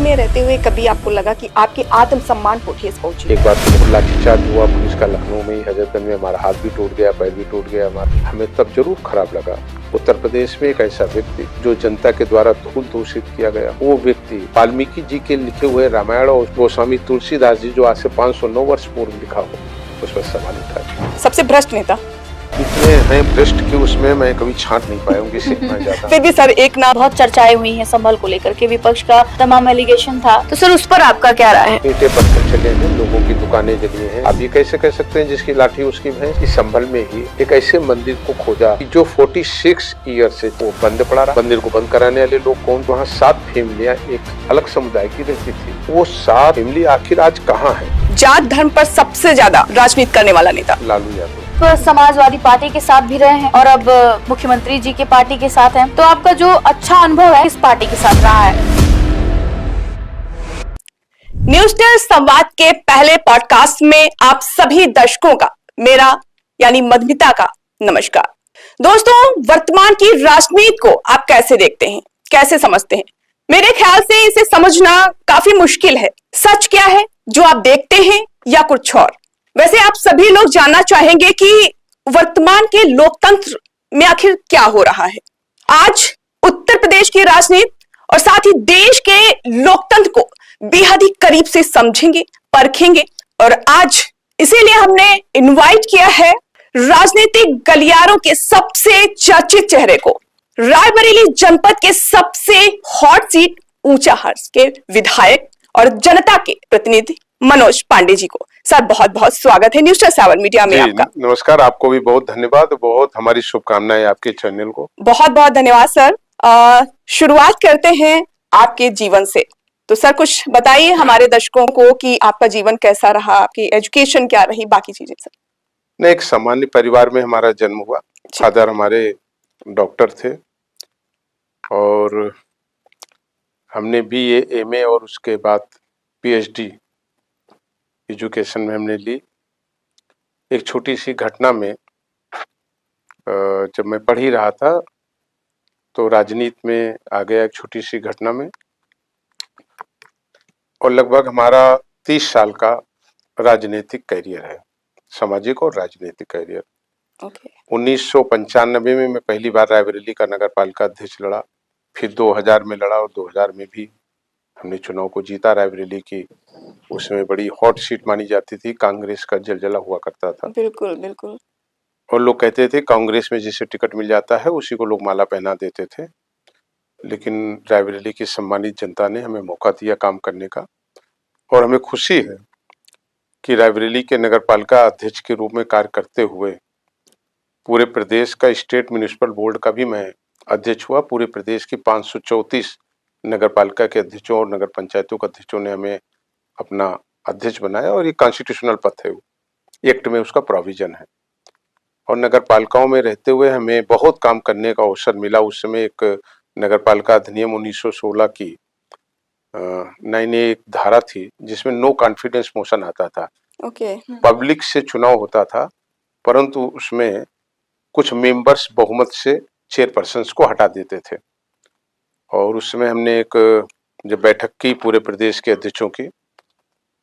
में रहते हुए कभी आपको लगा कि आपके आत्मसम्मान को ठेस पहुंची? एक बार तो लाठीचार्ज हुआ पुलिस का लखनऊ में ही, हजरतगंज में। हमारा हाथ भी टूट गया, पैर भी टूट गया हमारा। हमें तब जरूर खराब लगा। उत्तर प्रदेश में एक ऐसा व्यक्ति जो जनता के द्वारा धूल दूषित किया गया, वो व्यक्ति वाल्मीकि जी के लिखे हुए रामायण और गोस्वामी तुलसीदास जी जो आज से 509 वर्ष पूर्व लिखा हो, उस पर सवाल उठाया। सबसे भ्रष्ट नेता इतने हैं भ्रष्ट कि उसमें मैं कभी छांट नहीं पाया हूँ किसी में जाता। फिर भी सर एक नाम बहुत चर्चाएं हुई हैं संभल को लेकर के, विपक्ष का तमाम एलिगेशन था, तो सर उस पर आपका क्या राय है? ईंटें पत्थर चले हैं, लोगों की दुकानें जली हैं। आप ये कैसे कह सकते हैं जिसकी लाठी उसकी भैंस? इस संभल में ही एक ऐसे मंदिर को खोजा जो 46 ईयर से वो बंद पड़ा रहा। मंदिर को बंद कराने वाले लोग कौन? वहाँ 7 फैमिलियाँ एक अलग समुदाय की रहती थी। वो 7 फैमिली आखिर आज कहाँ है? जात धर्म पर सबसे ज्यादा राजनीति करने वाला नेता लालू यादव समाजवादी पार्टी के साथ भी रहे हैं और अब मुख्यमंत्री जी के पार्टी के साथ हैं, तो आपका जो अच्छा अनुभव है इस पार्टी के साथ रहा है? न्यूज टेल संवाद के पहले पॉडकास्ट में आप सभी दर्शकों का मेरा यानी मधुमिता का नमस्कार। दोस्तों, वर्तमान की राजनीति को आप कैसे देखते हैं, कैसे समझते हैं? मेरे ख्याल से इसे समझना काफी मुश्किल है। सच क्या है जो आप देखते हैं या कुछ और? वैसे आप सभी लोग जानना चाहेंगे कि वर्तमान के लोकतंत्र में आखिर क्या हो रहा है। आज उत्तर प्रदेश की राजनीति और साथ ही देश के लोकतंत्र को बेहद ही करीब से समझेंगे, परखेंगे। और आज इसीलिए हमने इनवाइट किया है राजनीतिक गलियारों के सबसे चर्चित चेहरे को, रायबरेली जनपद के सबसे हॉट सीट ऊंचा हर्ष के विधायक और जनता के प्रतिनिधि मनोज पांडे जी को। सर बहुत बहुत स्वागत है न्यूज टेल 7 मीडिया में आपका। नमस्कार, आपको भी बहुत धन्यवाद, बहुत हमारी शुभकामनाएं आपके चैनल को। बहुत बहुत धन्यवाद सर। शुरुआत करते हैं आपके जीवन से। तो सर कुछ बताइए हमारे दर्शकों को कि आपका जीवन कैसा रहा, आपकी एजुकेशन क्या रही, बाकी चीजें सर। नहीं, एक सामान्य परिवार में हमारा जन्म हुआ। फादर हमारे डॉक्टर थे और हमने BA MA और उसके बाद PhD एजुकेशन में हमने ली। एक छोटी सी घटना में जब मैं पढ़ ही रहा था तो राजनीति में आ गया, एक छोटी सी घटना में। और लगभग हमारा 30 साल का राजनीतिक कैरियर है, सामाजिक और राजनीतिक कैरियर। 1995 में मैं पहली बार रायबरेली का नगर पालिका अध्यक्ष लड़ा, फिर 2000 में लड़ा और 2000 में भी हमने चुनाव को जीता। रायबरेली की उसमें बड़ी हॉट सीट मानी जाती थी, कांग्रेस का जलजला हुआ करता था। बिल्कुल बिल्कुल। और लोग कहते थे कांग्रेस में जिसे टिकट मिल जाता है उसी को लोग माला पहना देते थे। लेकिन रायबरेली की सम्मानित जनता ने हमें मौका दिया काम करने का और हमें खुशी है कि रायबरेली के नगर पालिका अध्यक्ष के रूप में कार्य करते हुए पूरे प्रदेश का स्टेट म्युनिसिपल बोर्ड का भी मैं अध्यक्ष हुआ। पूरे प्रदेश की 534 नगर पालिका के अध्यक्षों और नगर पंचायतों के अध्यक्षों ने हमें अपना अध्यक्ष बनाया और ये कॉन्स्टिट्यूशनल पद है, एक्ट में उसका प्रोविजन है। और नगर पालिकाओं में रहते हुए हमें बहुत काम करने का अवसर मिला। उस समय एक नगर पालिका अधिनियम 1916 की नई एक धारा थी जिसमें नो कॉन्फिडेंस मोशन आता था। पब्लिक से चुनाव होता था परंतु उसमें कुछ मेंबर्स बहुमत से चेयरपर्सन को हटा देते थे। और उस समय हमने एक जब बैठक की पूरे प्रदेश के अध्यक्षों की,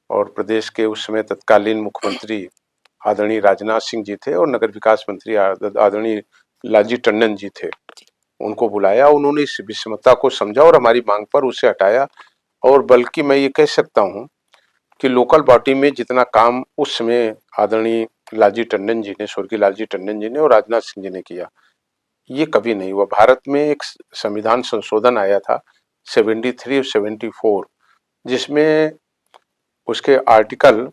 और प्रदेश के उस समय तत्कालीन मुख्यमंत्री आदरणीय राजनाथ सिंह जी थे और नगर विकास मंत्री आदरणीय लालजी टंडन जी थे, उनको बुलाया। उन्होंने इस विषमता को समझा और हमारी मांग पर उसे हटाया। और बल्कि मैं ये कह सकता हूँ कि लोकल बॉडी में जितना काम उस समय आदरणीय लालजी टंडन जी ने, स्वर्गीय लालजी टंडन जी ने और राजनाथ सिंह जी ने किया, ये कभी नहीं हुआ। भारत में एक संविधान संशोधन आया था 73 और 74 जिसमें उसके आर्टिकल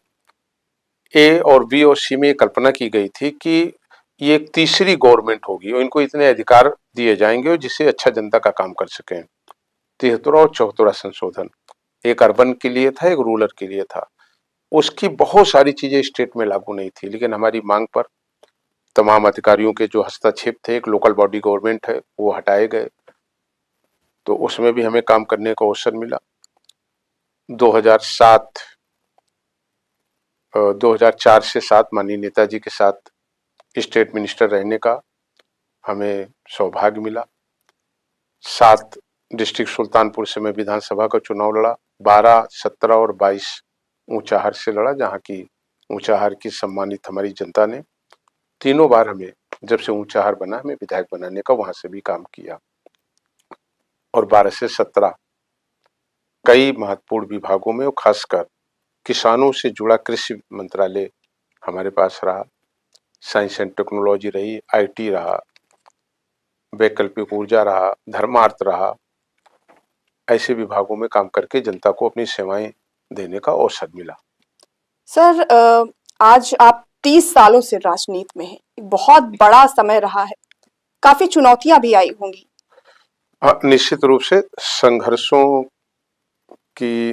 A और B और C में कल्पना की गई थी कि ये एक तीसरी गवर्नमेंट होगी और इनको इतने अधिकार दिए जाएंगे जिससे अच्छा जनता का काम कर सकें। 73 और 74 संशोधन एक अर्बन के लिए था, एक रूरल के लिए था। उसकी बहुत सारी चीजें स्टेट में लागू नहीं थी, लेकिन हमारी मांग पर तमाम अधिकारियों के जो हस्तक्षेप थे, एक लोकल बॉडी गवर्नमेंट है, वो हटाए गए। तो उसमें भी हमें काम करने का अवसर मिला। 2004 से 7 माननीय नेताजी के साथ स्टेट मिनिस्टर रहने का हमें सौभाग्य मिला। 7 डिस्ट्रिक्ट सुल्तानपुर से मैं विधानसभा का चुनाव लड़ा। 12, 17 और 22 ऊंचाहार से लड़ा, जहां की ऊंचाहार की सम्मानित हमारी जनता ने तीनों बार हमें, जब से ऊंचाहार बना, हमें विधायक बनाने का वहां से भी काम किया। और 12 से 17 कई महत्वपूर्ण विभागों में, और खासकर किसानों से जुड़ा कृषि मंत्रालय हमारे पास रहा, साइंस एंड टेक्नोलॉजी रही, IT रहा, वैकल्पिक ऊर्जा रहा, धर्मार्थ रहा। ऐसे विभागों में काम करके जनता को अपनी सेवाएं देने का अवसर मिला। सर, आज आप 30 सालों से राजनीति में हैं। एक बहुत बड़ा समय रहा है, काफी चुनौतियां भी आई होंगी। हाँ, निश्चित रूप से संघर्षों की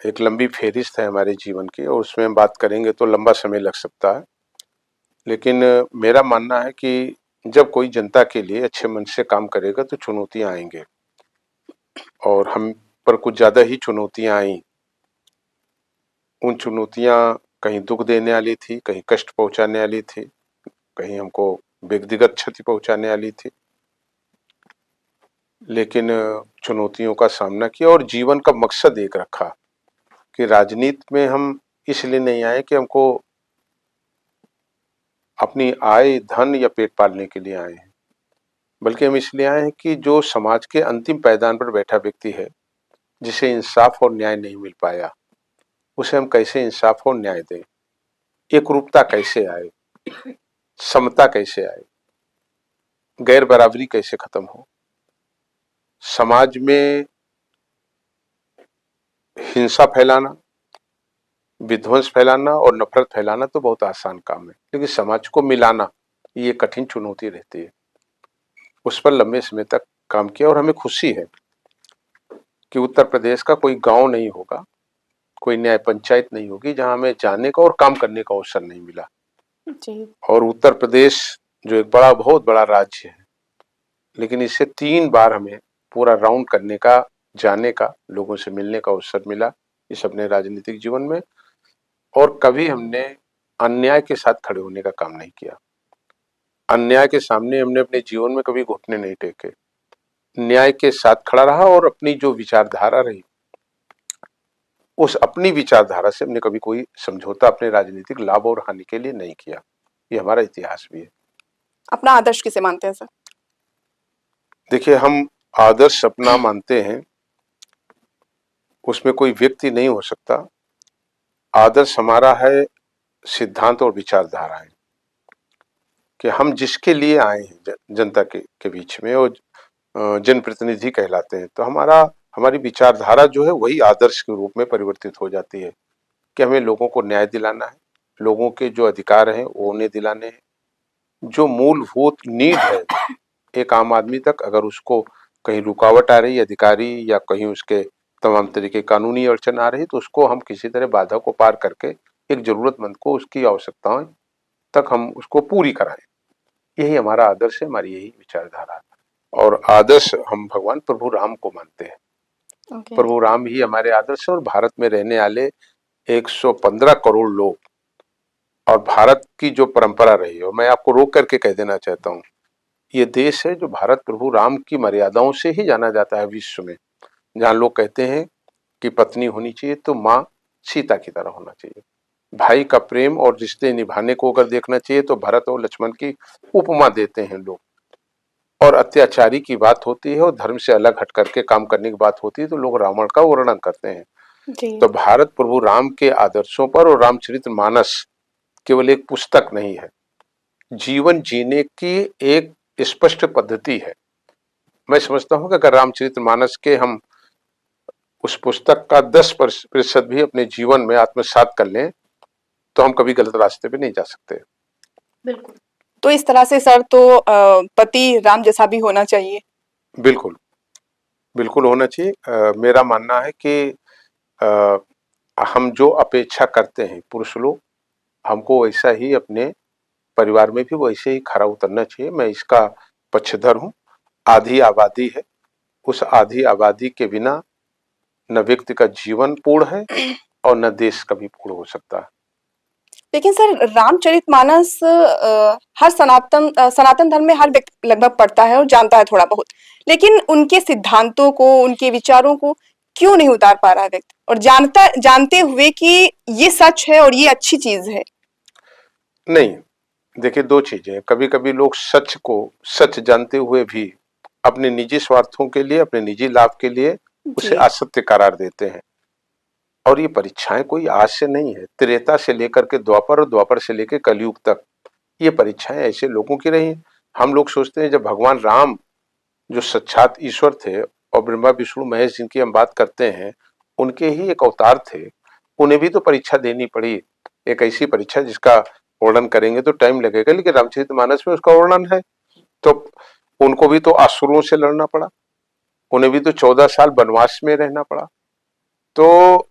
एक लंबी फेहरिस्त है हमारे जीवन की, और उसमें हम बात करेंगे तो लंबा समय लग सकता है। लेकिन मेरा मानना है कि जब कोई जनता के लिए अच्छे मन से काम करेगा तो चुनौतियां आएंगे, और हम पर कुछ ज्यादा ही चुनौतियां आई। उन चुनौतियां कहीं दुख देने वाली थी, कहीं कष्ट पहुंचाने वाली थी, कहीं हमको व्यक्तिगत क्षति पहुंचाने वाली थी। लेकिन चुनौतियों का सामना किया और जीवन का मकसद एक रखा कि राजनीति में हम इसलिए नहीं आए कि हमको अपनी आय, धन या पेट पालने के लिए आए हैं, बल्कि हम इसलिए आए हैं कि जो समाज के अंतिम पायदान पर बैठा व्यक्ति है, जिसे इंसाफ और न्याय नहीं मिल पाया, उसे हम कैसे इंसाफ और न्याय दें, एकरूपता कैसे आए, समता कैसे आए, गैर बराबरी कैसे खत्म हो। समाज में हिंसा फैलाना, विध्वंस फैलाना और नफरत फैलाना तो बहुत आसान काम है, लेकिन समाज को मिलाना ये कठिन चुनौती रहती है। उस पर लंबे समय तक काम किया, और हमें खुशी है कि उत्तर प्रदेश का कोई गांव नहीं होगा, कोई न्याय पंचायत नहीं होगी जहां हमें जाने का और काम करने का अवसर नहीं मिला। जी। और उत्तर प्रदेश जो एक बहुत बड़ा राज्य है, लेकिन इससे 3 बार हमें पूरा राउंड करने का, जाने का, लोगों से मिलने का अवसर मिला इस अपने राजनीतिक जीवन में। और कभी हमने अन्याय के साथ खड़े होने का काम नहीं किया। अन्याय के सामने हमने अपने जीवन में कभी घुटने नहीं टेके, न्याय के साथ खड़ा रहा, और अपनी जो विचारधारा रही, उस अपनी विचारधारा से हमने कभी कोई समझौता अपने राजनीतिक लाभ और हानि के लिए नहीं किया। ये हमारा इतिहास भी है। अपना आदर्श किसे मानते हैं सर? देखिए, हम आदर्श अपना मानते हैं, उसमें कोई व्यक्ति नहीं हो सकता। आदर्श हमारा है सिद्धांत और विचारधारा है कि हम जिसके लिए आए हैं जनता के बीच में, और जनप्रतिनिधि कहलाते हैं, तो हमारी विचारधारा जो है वही आदर्श के रूप में परिवर्तित हो जाती है कि हमें लोगों को न्याय दिलाना है, लोगों के जो अधिकार हैं वो उन्हें दिलाने हैं। जो मूलभूत नीड है एक आम आदमी तक, अगर उसको कहीं रुकावट आ रही है, अधिकारी या कहीं उसके तमाम तरीके कानूनी अड़चन आ रही, तो उसको हम किसी तरह बाधा को पार करके एक जरूरतमंद को उसकी आवश्यकताएं तक हम उसको पूरी कराएं। यही हमारा आदर्श है, हमारी यही विचारधारा है। और आदर्श हम भगवान प्रभु राम को मानते हैं। प्रभु राम ही हमारे आदर्श है, और भारत में रहने वाले 115 करोड़ लोग, और भारत की जो परंपरा रही है, और मैं आपको रोक करके कह देना चाहता हूँ, ये देश है जो भारत प्रभु राम की मर्यादाओं से ही जाना जाता है विश्व में। जहाँ लोग कहते हैं कि पत्नी होनी चाहिए तो माँ सीता की तरह होना चाहिए, भाई का प्रेम और रिश्ते निभाने को अगर देखना चाहिए तो भरत और लक्ष्मण की उपमा देते हैं लोग। और अत्याचारी की बात होती है और धर्म से अलग हट करके काम करने की बात होती है तो लोग रावण का वर्णन करते हैं। जी। तो भारत प्रभु राम के आदर्शों पर, और रामचरितमानस केवल एक पुस्तक नहीं है, जीवन जीने की एक स्पष्ट पद्धति है। मैं समझता हूं कि अगर रामचरितमानस के हम उस पुस्तक का 10% भी अपने जीवन में आत्मसात कर लें तो हम कभी गलत रास्ते पे नहीं जा सकते। बिल्कुल। तो इस तरह से सर तो पति राम जैसा भी होना चाहिए। बिल्कुल बिल्कुल होना चाहिए। मेरा मानना है कि हम जो अपेक्षा करते हैं पुरुष लोग, हमको वैसा ही अपने परिवार में भी वैसे ही खरा उतरना चाहिए। मैं इसका पक्षधर हूँ। आधी आबादी है, उस आधी आबादी के बिना न व्यक्ति का जीवन पूर्ण है और न देश कभी पूर्ण हो सकता है। लेकिन सर रामचरितमानस हर सनातन धर्म में हर व्यक्ति लगभग पढ़ता है और जानता है थोड़ा बहुत, लेकिन उनके सिद्धांतों को, उनके विचारों को क्यों नहीं उतार पा रहा है व्यक्ति, और जानते हुए कि ये सच है और ये अच्छी चीज है। नहीं, देखिए दो चीजें हैं। कभी कभी लोग सच को सच जानते हुए भी अपने निजी स्वार्थों के लिए, अपने निजी लाभ के लिए उसे जी असत्य करार देते हैं। और ये परीक्षाएं कोई आज से नहीं है, त्रेता से लेकर के द्वापर और द्वापर से लेकर कलयुग तक ये परीक्षाएं ऐसे लोगों की रही हैं। हम लोग सोचते हैं जब भगवान राम जो साक्षात ईश्वर थे और ब्रह्मा विष्णु महेश जिनकी हम बात करते हैं, उनके ही एक अवतार थे, उन्हें भी तो परीक्षा देनी पड़ी। एक ऐसी परीक्षा जिसका वर्णन करेंगे तो टाइम लगेगा, लेकिन रामचरितमानस में उसका वर्णन है। तो उनको भी तो असुरों से लड़ना पड़ा, उन्हें भी तो 14 साल वनवास में रहना पड़ा। तो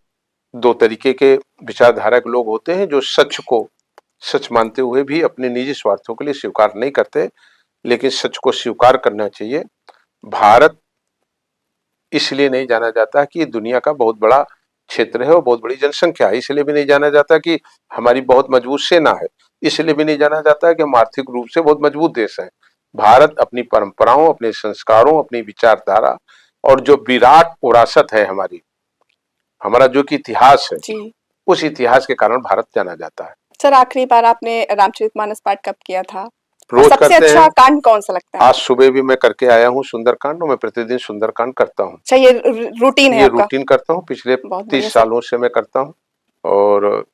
दो तरीके के विचारधारा के लोग होते हैं, जो सच को सच मानते हुए भी अपने निजी स्वार्थों के लिए स्वीकार नहीं करते, लेकिन सच को स्वीकार करना चाहिए। भारत इसलिए नहीं जाना जाता कि दुनिया का बहुत बड़ा क्षेत्र है और बहुत बड़ी जनसंख्या है, इसलिए भी नहीं जाना जाता कि हमारी बहुत मजबूत सेना है, इसलिए भी नहीं जाना जाता कि हम आर्थिक रूप से बहुत मजबूत देश हैं। भारत अपनी परंपराओं, अपने संस्कारों, अपनी विचारधारा और जो विराट विरासत है हमारी, हमारा जो कि इतिहास है, जी। उस इतिहास के कारण भारत जाना जाता है। सर आखिरी बार आपने रामचरितमानस पाठ कब किया था, और रोज सबसे करते अच्छा हैं। कांड कौन सा लगता है? आज सुबह भी मैं करके आया हूँ सुंदरकांड, और मैं प्रतिदिन सुंदरकांड करता हूँ। अच्छा, ये रूटीन है ये आपका? रूटीन करता हूँ, पिछले बहुत बढ़िया 30 सर। सालों से मैं करता हूँ और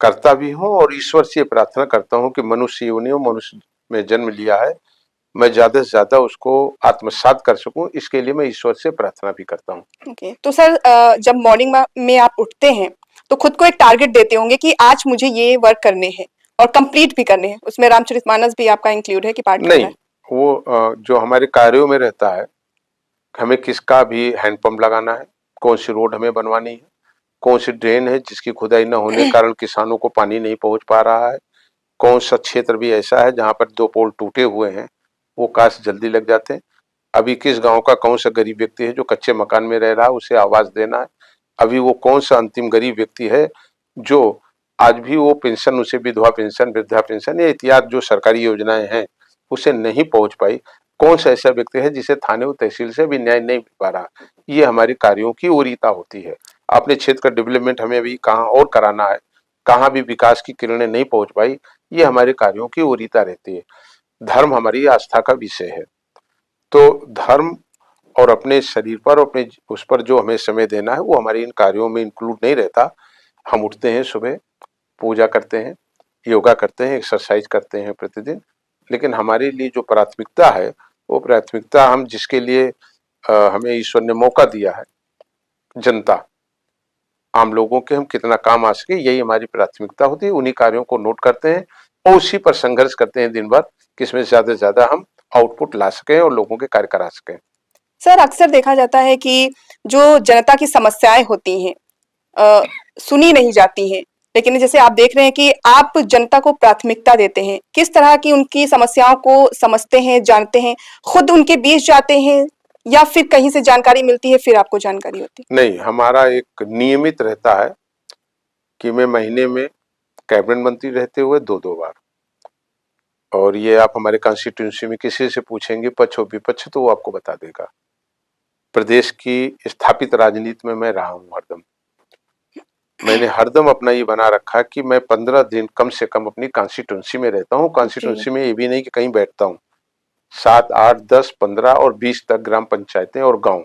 करता भी हूँ, और ईश्वर से प्रार्थना करता हूँ कि मनुष्य योनि और मनुष्य में जन्म लिया है, मैं ज्यादा से ज्यादा उसको आत्मसात कर सकूं, इसके लिए मैं ईश्वर से प्रार्थना भी करता हूँ। ओके, तो सर जब मॉर्निंग में आप उठते हैं तो खुद को एक टारगेट देते होंगे कि आज मुझे ये वर्क करने हैं और कंप्लीट भी करने हैं, उसमें रामचरितमानस भी आपका इंक्लूड है कि पार्ट करना नहीं, है? वो जो हमारे कार्यों में रहता है, हमें किसका भी हैंडपंप लगाना है, कौन सी रोड हमें बनवानी है, कौन सी ड्रेन है जिसकी खुदाई न होने के कारण किसानों को पानी नहीं पहुंच पा रहा है, कौन सा क्षेत्र भी ऐसा है जहां पर 2 पोल टूटे हुए हैं, वो काश जल्दी लग जाते हैं। अभी किस गांव का कौन सा गरीब व्यक्ति है जो कच्चे मकान में रह रहा है, उसे आवास देना है। अभी वो कौन सा अंतिम गरीब व्यक्ति है जो आज भी वो पेंशन, उसे विधवा पेंशन, वृद्धा पेंशन या इत्यादि जो सरकारी योजनाएं हैं उसे नहीं पहुंच पाई। कौन सा ऐसा व्यक्ति है जिसे थाने और तहसील से भी न्याय नहीं मिल पा रहा। ये हमारे कार्यों की ओरीता होती है। अपने क्षेत्र का डेवलपमेंट हमें अभी कहाँ और कराना है, कहाँ भी विकास की किरणें नहीं पहुंच पाई, ये हमारे कार्यों की ओरीता रहती है। धर्म हमारी आस्था का विषय है, तो धर्म और अपने शरीर पर, अपने उस पर जो हमें समय देना है वो हमारे इन कार्यों में इंक्लूड नहीं रहता। हम उठते हैं सुबह, पूजा करते हैं, योगा करते हैं, एक्सरसाइज करते हैं प्रतिदिन, लेकिन हमारे लिए जो प्राथमिकता है वो प्राथमिकता हम जिसके लिए हमें ईश्वर ने मौका दिया है, जनता, आम लोगों के हम कितना काम आ सके, यही हमारी प्राथमिकता होती है। उन्हीं कार्यों को नोट करते हैं और उसी पर संघर्ष करते हैं दिन भर कि इसमें ज्यादा से ज्यादा हम आउटपुट ला सकें और लोगों के कार्य करा सकें। सर अक्सर देखा जाता है कि जो जनता की समस्याएं होती हैं सुनी नहीं जाती हैं, लेकिन जैसे आप देख रहे हैं कि आप जनता को प्राथमिकता देते हैं, किस तरह की उनकी समस्याओं को समझते हैं, जानते हैं, खुद उनके बीच जाते हैं या फिर कहीं से जानकारी मिलती है फिर आपको जानकारी होती नहीं, हमारा एक नियमित रहता है कि मैं महीने में कैबिनेट मंत्री रहते हुए 2-2 बार, और ये आप हमारे कॉन्स्टिट्यूंसी में किसी से पूछेंगे पक्ष और विपक्ष तो वो आपको बता देगा। प्रदेश की स्थापित राजनीति में मैं रहा हूँ हरदम। मैंने हरदम अपना ये बना रखा कि मैं 15 दिन कम से कम अपनी कॉन्स्टिट्यूंसी में रहता हूँ। कॉन्स्टिट्यूंसी में ये भी नहीं कि कहीं बैठता हूँ। 7, 8, 10, 15 और 20 तक ग्राम पंचायतें और गांव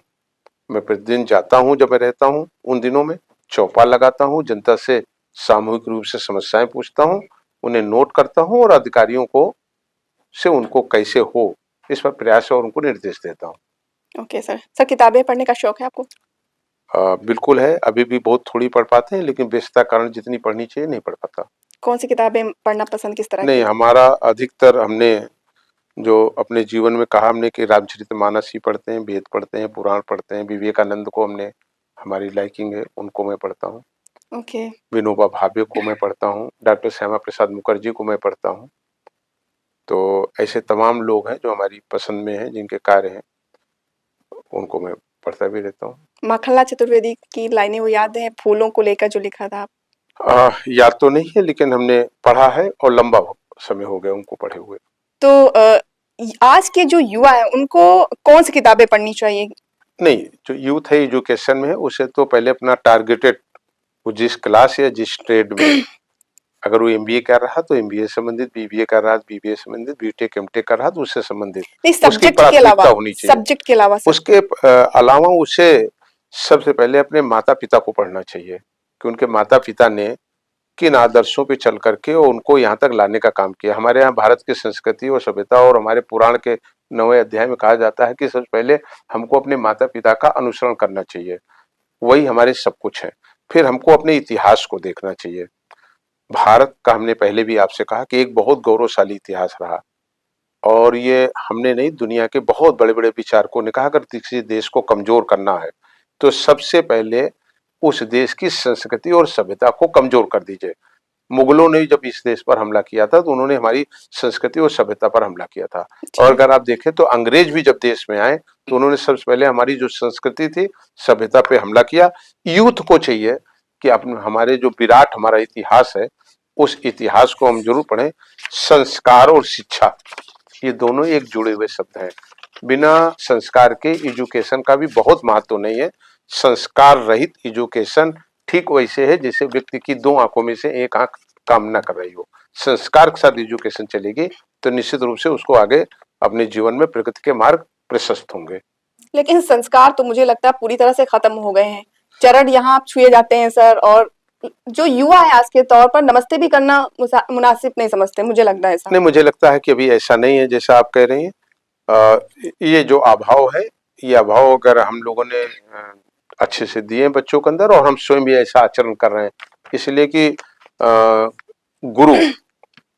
मैं प्रतिदिन जाता हूँ। जब मैं रहता हूँ उन दिनों में चौपाल लगाता हूँ, जनता से सामूहिक रूप से समस्याएं पूछता हूँ, उन्हें नोट करता हूँ और अधिकारियों को से उनको कैसे हो इस पर प्रयास और उनको निर्देश देता हूँ। Okay sir. सर किताबें पढ़ने का शौक है आपको? बिल्कुल है, अभी भी बहुत थोड़ी पढ़ पाते हैं, लेकिन व्यस्तता कारण जितनी पढ़नी चाहिए नहीं पढ़ पाता। कौन सी किताबें पढ़ना पसंद, किस तरह नहीं, की? हमारा अधिकतर हमने जो अपने जीवन में कहा हमने कि रामचरितमानस ही पढ़ते हैं, वेद पढ़ते हैं, पुराण पढ़ते हैं, विवेकानंद को हमने, हमारी लाइकिंग है, उनको मैं पढ़ता हूँ। ओके। विनोबा भावे को मैं पढ़ता हूँ, डॉक्टर श्यामा प्रसाद मुखर्जी को मैं पढ़ता हूँ। तो ऐसे तमाम लोग हैं जो हमारी पसंद में हैं, जिनके कार्य हैं, उनको मैं पढ़ता भी रहता हूँ। माखनलाल चतुर्वेदी की लाइनें वो याद है, फूलों को लेकर जो लिखा था? याद तो नहीं है, लेकिन हमने पढ़ा है और लंबा समय हो गया उनको पढ़े हुए। तो आज के जो युवा है उनको कौन सी किताबें पढ़नी चाहिए? नहीं, जो यूथ है एजुकेशन में है उसे तो पहले अपना टारगेटेड, वो जिस क्लास या जिस ट्रेड में, अगर वो एमबीए कर रहा तो एमबीए संबंधित, बीबीए कर रहा तो बीबीए संबंधित, बीटेक एमटेक कर रहा तो उससे संबंधित नहीं, उसकी सब्जेक्ट के प्राथमिकता अलावा, होनी चाहिए। सब्जेक्ट के अलावा सर। उसके अलावा उसे सबसे पहले अपने माता पिता को पढ़ना चाहिए कि उनके माता पिता ने किन आदर्शों पे चल करके और उनको यहाँ तक लाने का काम किया। हमारे यहाँ भारत की संस्कृति और सभ्यता और हमारे पुराण के 9वें अध्याय में कहा जाता है कि सबसे पहले हमको अपने माता पिता का अनुसरण करना चाहिए, वही हमारे सब कुछ है। फिर हमको अपने इतिहास को देखना चाहिए। भारत का हमने पहले भी आपसे कहा कि एक बहुत गौरवशाली इतिहास रहा, और ये हमने नहीं, दुनिया के बहुत बड़े बड़े विचारकों ने कहा अगर किसी देश को कमजोर करना है तो सबसे पहले उस देश की संस्कृति और सभ्यता को कमजोर कर दीजिए। मुगलों ने जब इस देश पर हमला किया था तो उन्होंने हमारी संस्कृति और सभ्यता पर हमला किया था। और अगर आप देखें तो अंग्रेज भी जब देश में आए तो उन्होंने सबसे पहले हमारी जो संस्कृति थी, सभ्यता पे हमला किया। यूथ को चाहिए कि अपने हमारे जो विराट हमारा इतिहास है उस इतिहास को हम जरूर पढ़ें। संस्कार और शिक्षा, ये दोनों एक जुड़े हुए शब्द हैं। बिना संस्कार के एजुकेशन का भी बहुत महत्व नहीं है। संस्कार रहित एजुकेशन ठीक वैसे है जैसे व्यक्ति की दो आंखों में से एक आंख काम ना कर रही हो। संस्कार के साथ एजुकेशन चलेगी तो निश्चित रूप से उसको आगे अपने जीवन में प्रगति के मार्ग प्रशस्त होंगे। लेकिन संस्कार तो मुझे लगता है पूरी तरह से खत्म हो गए हैं। चरण यहाँ आप छुए जाते हैं सर, और जो युवा है आज के तौर पर नमस्ते भी करना मुनासिब नहीं समझते, मुझे लगता है ऐसा। नहीं, मुझे लगता है कि अभी ऐसा नहीं है जैसा आप कह रही हैं। ये जो अभाव है, ये अभाव अगर हम लोगों ने अच्छे से दिए बच्चों के अंदर, और हम स्वयं भी ऐसा आचरण कर रहे हैं, इसलिए कि गुरु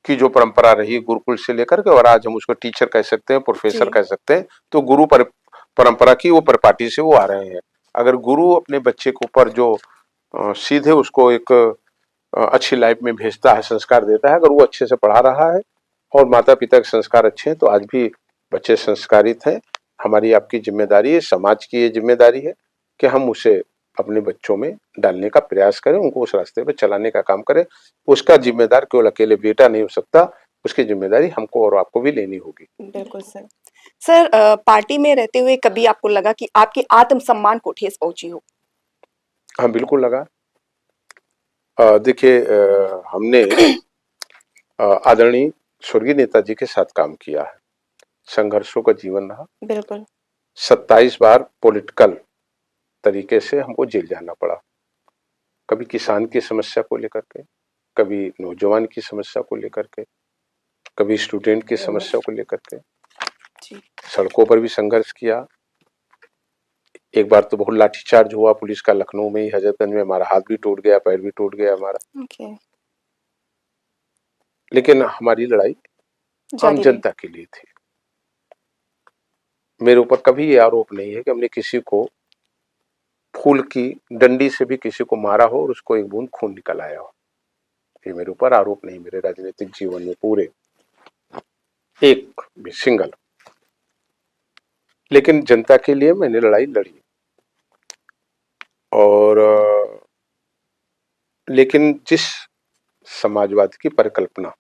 की जो परंपरा रही गुरुकुल से लेकर के, और आज हम उसको टीचर कह सकते हैं, प्रोफेसर कह सकते हैं, तो गुरु परंपरा की वो परिपाटी से वो आ रहे हैं। अगर गुरु अपने बच्चे के ऊपर जो सीधे उसको एक अच्छी लाइफ में भेजता है, संस्कार देता है, अगर वो अच्छे से पढ़ा रहा है और माता पिता के संस्कार अच्छे हैं तो आज भी बच्चे संस्कारित हैं। हमारी आपकी जिम्मेदारी है, समाज की ये जिम्मेदारी है कि हम उसे अपने बच्चों में डालने का प्रयास करें, उनको उस रास्ते पर चलाने का काम करें। उसका जिम्मेदार केवल अकेले बेटा नहीं हो सकता, उसकी जिम्मेदारी हमको और आपको भी लेनी होगी। बिल्कुल सर। सर, पार्टी में रहते हुए कभी आपको लगा कि आपके आत्मसम्मान को ठेस पहुंची हो? हाँ, बिल्कुल लगा। देखिए, हमने आदरणीय स्वर्गीय नेताजी के साथ काम किया है। संघर्षों का जीवन रहा। बिल्कुल। 27 बार पॉलिटिकल तरीके से हमको जेल जाना पड़ा। कभी किसान की समस्या को लेकर के, कभी नौजवान की समस्या को लेकर के, कभी स्टूडेंट की समस्या को लेकर के, सड़कों पर भी संघर्ष किया। एक बार तो बहुत लाठीचार्ज हुआ पुलिस का लखनऊ में ही, हजरतगंज में हमारा हाथ भी टूट गया, पैर भी टूट गया हमारा। लेकिन हमारी लड़ाई आम जनता के लिए थी। मेरे ऊपर कभी ये आरोप नहीं है कि हमने किसी को फूल की डंडी से भी किसी को मारा हो और उसको एक बूंद खून निकल आया हो। ये मेरे ऊपर आरोप नहीं, मेरे राजनीतिक जीवन में पूरे एक भी सिंगल। लेकिन जनता के लिए मैंने लड़ाई लड़ी। और लेकिन जिस समाजवाद की परिकल्पना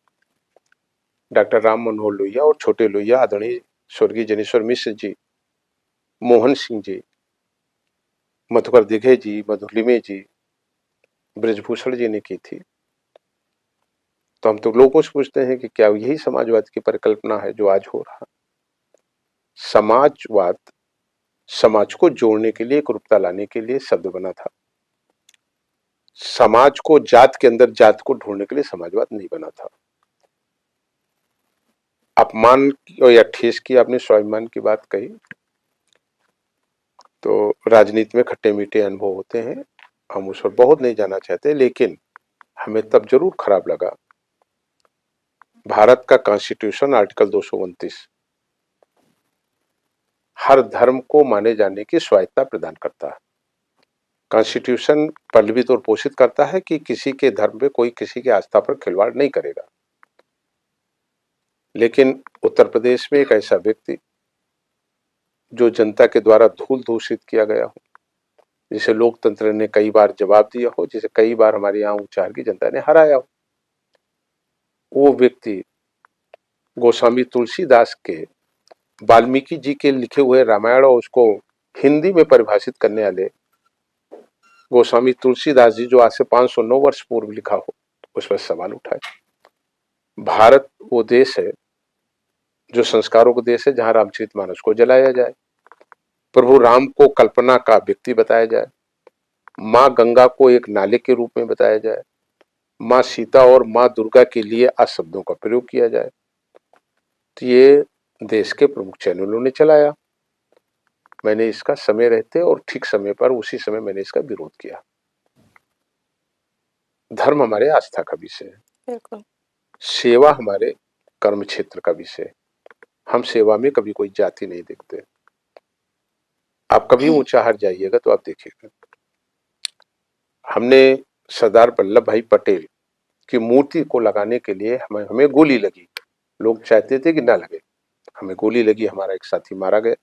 डॉक्टर राम मनोहर लोहिया और छोटे लोहिया, आदरणीय स्वर्गीय जनेश्वर मिश्र जी, मोहन सिंह जी, मधुकर दिघे जी, मधुलिमे जी, ब्रजभूषण जी ने की थी, तो हम तो लोगों से पूछते हैं कि क्या यही समाजवाद की परिकल्पना है जो आज हो रहा? समाजवाद समाज को जोड़ने के लिए, एकरूपता लाने के लिए शब्द बना था। समाज को जात के अंदर जात को ढूंढने के लिए समाजवाद नहीं बना था। अपमान या ठेस की आपने स्वाभिमान की बात कही, तो राजनीति में खट्टे मीठे अनुभव होते हैं, हम उस पर बहुत नहीं जाना चाहते, लेकिन हमें तब जरूर खराब लगा। भारत का कॉन्स्टिट्यूशन आर्टिकल 229 हर धर्म को माने जाने की स्वायत्ता प्रदान करता है। कॉन्स्टिट्यूशन प्रलिपित और पोषित करता है कि किसी के धर्म पे कोई किसी की आस्था पर खिलवाड़ नहीं करेगा। लेकिन उत्तर प्रदेश में एक ऐसा व्यक्ति जो जनता के द्वारा धूल दूषित किया गया हो, जिसे लोकतंत्र ने कई बार जवाब दिया हो, जिसे कई बार हमारे यहाँ उच्चार की जनता ने हराया हो। वो व्यक्ति गोस्वामी तुलसीदास के वाल्मीकि जी के लिखे हुए रामायण और उसको हिंदी में परिभाषित करने वाले गोस्वामी तुलसीदास जी, जो आज से 509 वर्ष पूर्व लिखा हो, उस पर सवाल उठाए। भारत वो देश है जो संस्कारों का देश है, जहां रामचरितमानस को जलाया जाए, प्रभु राम को कल्पना का व्यक्ति बताया जाए, माँ गंगा को एक नाले के रूप में बताया जाए, माँ सीता और माँ दुर्गा के लिए अशब्दों का प्रयोग किया जाए। तो ये देश के प्रमुख चैनलों ने चलाया। मैंने इसका समय रहते और ठीक समय पर उसी समय मैंने इसका विरोध किया। धर्म हमारे आस्था का विषय है, बिल्कुल। सेवा हमारे कर्म क्षेत्र का विषय है। हम सेवा में कभी कोई जाति नहीं देखते। आप कभी ऊंचा हार जाइएगा तो आप देखिएगा, हमने सरदार वल्लभ भाई पटेल की मूर्ति को लगाने के लिए हमें गोली लगी। लोग चाहते थे कि ना लगे, हमें गोली लगी, हमारा एक साथी मारा गया,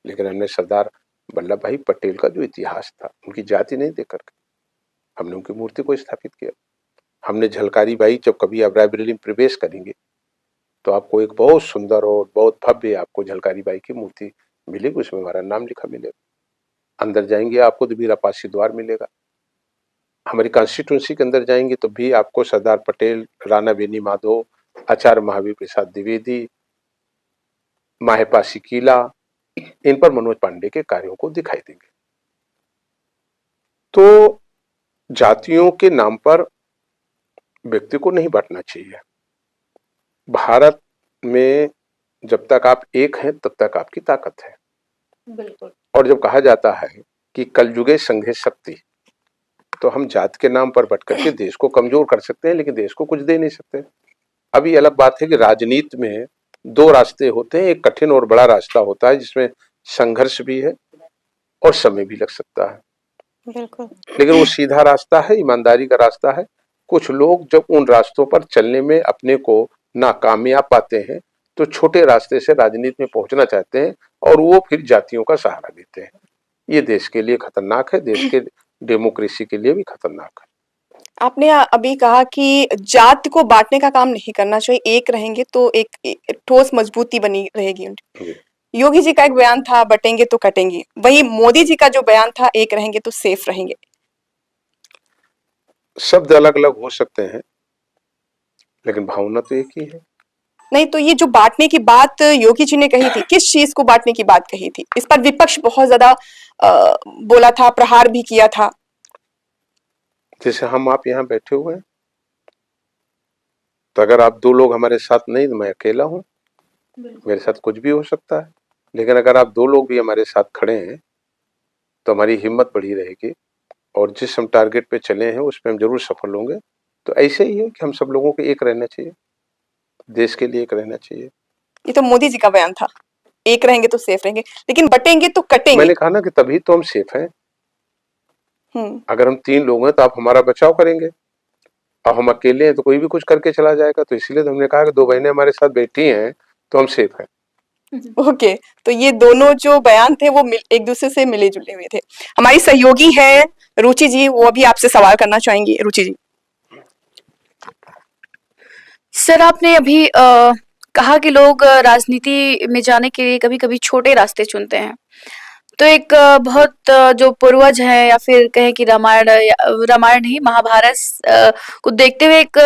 लेकिन हमने सरदार वल्लभ भाई पटेल का जो इतिहास था, उनकी जाति नहीं देकर के हमने उनकी मूर्ति को स्थापित किया। हमने झलकारी बाई, जब कभी आप रायबरेली में प्रवेश करेंगे तो आपको एक बहुत सुंदर और बहुत भव्य आपको झलकारी बाई की मूर्ति मिलेगी, उसमें हमारा नाम लिखा मिलेगा। अंदर जाएंगे आपको तो वीरापासी द्वार मिलेगा। हमारी कॉन्स्टिट्यूंसी के अंदर जाएंगे तो भी आपको सरदार पटेल, राणा बेनी माधव, आचार्य महावीर प्रसाद द्विवेदी, माहेपासी किला, इन पर मनोज पांडे के कार्यों को दिखाई देंगे। तो जातियों के नाम पर व्यक्ति को नहीं बांटना चाहिए। भारत में जब तक आप एक हैं तब तक आपकी ताकत है। बिल्कुल। और जब कहा जाता है कि कलयुगे संघे शक्ति, तो हम जात के नाम पर बट करके देश को कमजोर कर सकते हैं, लेकिन देश को कुछ दे नहीं सकते। अभी अलग बात है कि राजनीति में दो रास्ते होते हैं, एक कठिन और बड़ा रास्ता होता है जिसमें संघर्ष भी है और समय भी लग सकता है, बिल्कुल। लेकिन वो सीधा रास्ता है, ईमानदारी का रास्ता है। कुछ लोग जब उन रास्तों पर चलने में अपने को नाकामयाब पाते हैं तो छोटे रास्ते से राजनीति में पहुंचना चाहते हैं और वो फिर जातियों का सहारा लेते हैं। ये देश के लिए खतरनाक है, देश के डेमोक्रेसी के लिए भी खतरनाक है। आपने अभी कहा कि जात को बांटने का काम नहीं करना चाहिए, एक रहेंगे तो एक ठोस मजबूती बनी रहेगी। योगी जी का एक बयान था, बटेंगे तो कटेंगे। वही मोदी जी का जो बयान था, एक रहेंगे तो सेफ रहेंगे। शब्द अलग अलग हो सकते हैं, लेकिन भावना तो एक ही है। नहीं तो ये जो बांटने की बात योगी जी ने कही थी, किस चीज को बांटने की बात कही थी? इस पर विपक्ष बहुत ज्यादा बोला था, प्रहार भी किया था। जैसे हम आप यहाँ बैठे हुए हैं, तो अगर आप दो लोग हमारे साथ नहीं तो मैं अकेला हूँ, मेरे साथ कुछ भी हो सकता है। लेकिन अगर आप दो लोग भी हमारे साथ खड़े हैं तो हमारी हिम्मत बढ़ी रहेगी और जिस हम टारगेट पे चले हैं उस पर हम जरूर सफल होंगे। तो ऐसे ही है कि हम सब लोगों को एक रहना चाहिए, देश के लिए एक रहना चाहिए। ये तो मोदी जी का बयान था, एक रहेंगे तो सेफ रहेंगे, लेकिन बटेंगे तो कटेंगे। मैंने कहा ना कि तभी तो हम सेफ हैं। अगर हम तीन लोग हैं तो आप हमारा बचाव करेंगे, अब हम अकेले हैं तो कोई भी कुछ करके चला जाएगा। तो इसलिए तो हमने कहा कि दो बहनें हमारे साथ बैठी हैं तो हम सेफ हैं। ओके, तो ये दोनों जो बयान थे वो एक दूसरे से मिले जुले हुए थे। हमारी सहयोगी है रुचि जी, वो भी आपसे सवाल करना चाहेंगी। रुचि जी। सर, आपने अभी कहा कि लोग राजनीति में जाने के लिए कभी कभी छोटे रास्ते चुनते हैं। तो एक बहुत जो पूर्वज है या फिर कहें कि रामायण नहीं, महाभारत को देखते हुए एक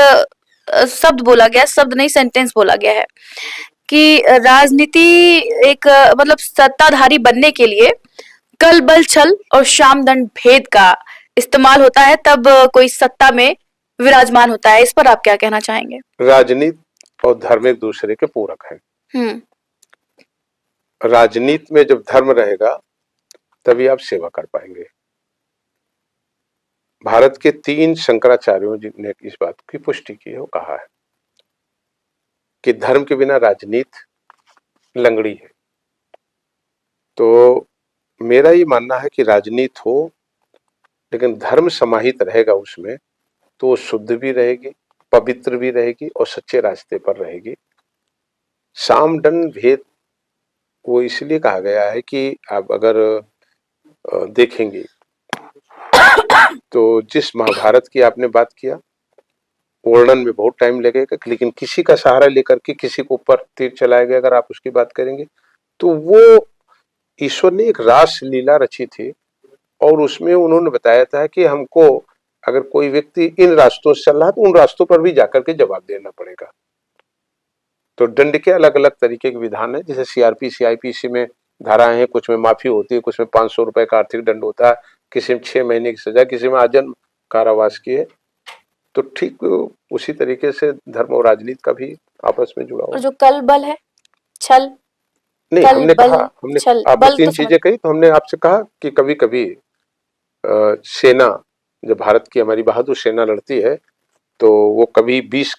शब्द बोला गया, शब्द नहीं सेंटेंस बोला गया है कि राजनीति एक मतलब सत्ताधारी बनने के लिए कल बल छल और शाम दंड भेद का इस्तेमाल होता है, तब कोई सत्ता में विराजमान होता है। इस पर आप क्या कहना चाहेंगे? राजनीति और धर्म एक दूसरे के पूरक हैं। राजनीति में जब धर्म रहेगा तभी आप सेवा कर पाएंगे। भारत के 3 शंकराचार्यों ने इस बात की पुष्टि की है, वो कहा है कि धर्म के बिना राजनीति लंगड़ी है। तो मेरा ये मानना है कि राजनीति हो लेकिन धर्म समाहित रहेगा उसमें, तो वो शुद्ध भी रहेगी, पवित्र भी रहेगी और सच्चे रास्ते पर रहेगी। साम दंड भेद वो इसलिए कहा गया है कि आप अगर देखेंगे तो जिस महाभारत की आपने बात किया, वर्णन में बहुत टाइम लगेगा, लेकिन किसी का सहारा लेकर के किसी को ऊपर तीर चलाया गया, अगर आप उसकी बात करेंगे तो वो ईश्वर ने एक रास लीला रची थी और उसमें उन्होंने बताया था कि हमको अगर कोई व्यक्ति इन रास्तों से चल रहा है तो उन रास्तों पर भी जाकर के जवाब देना पड़ेगा। तो दंड के अलग अलग तरीके के विधान है, जैसे सीआरपीसी आईपीसी में धाराएं हैं, कुछ में माफी होती है, कुछ में 500 रुपए का आर्थिक दंड होता है, किसी में 6 महीने की सजा, किसी में आजीवन कारावास की है। तो ठीक उसी तरीके से धर्म और राजनीति का भी आपस में जुड़ा हुआ। और जो कल बल है, छल, नहीं, कल हमने बल, कहा, हमने छल, आपने बल 3 तो चीजें कही, तो हमने आपसे कहा कि कभी कभी सेना, जब भारत की हमारी बहादुर सेना लड़ती है तो वो कभी 20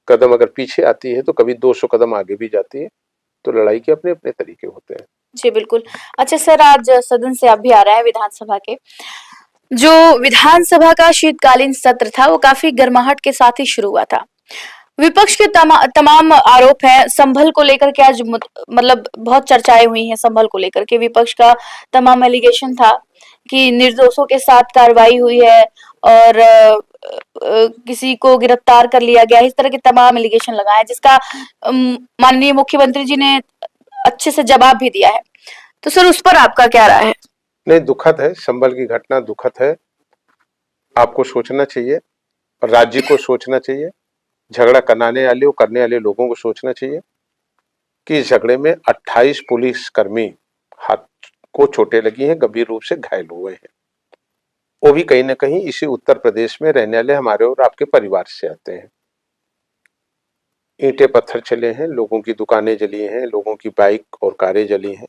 कदम अगर पीछे आती है तो कभी 200 कदम आगे भी जाती है। तो लड़ाई के अपने अपने तरीके होते हैं। जी बिल्कुल। अच्छा सर, आज सदन से आप भी आ रहे हैं विधानसभा के। जो विधानसभा का शीतकालीन सत्र था वो काफी गर्माहट के साथ ही शुरू हुआ था। विपक्ष के तमाम आरोप हैं संभल को लेकर के। आज मतलब बहुत चर्चाएं हुई हैं संभल को लेकर के। विपक्ष का तमाम एलिगेशन था कि निर्दोषों के साथ कार्रवाई हुई है और किसी को गिरफ्तार कर लिया गया, इस तरह के तमाम एलिगेशन लगाए, जिसका माननीय मुख्यमंत्री जी ने अच्छे से जवाब भी दिया है। तो सर उस पर आपका क्या राय है? नहीं, दुखद है, संभल की घटना दुखद है। आपको सोचना चाहिए, राज्य को सोचना चाहिए, झगड़ा कराने वाले और करने वाले लोगों को सोचना चाहिए कि इस झगड़े में 28 पुलिस कर्मी हाथ को चोटें लगी हैं, गंभीर रूप से घायल हुए हैं। वो भी कहीं ना कहीं इसी उत्तर प्रदेश में रहने वाले हमारे और आपके परिवार से आते हैं। ईंटें पत्थर चले हैं, लोगों की दुकानें जली हैं, लोगों की बाइक और कारें जली हैं,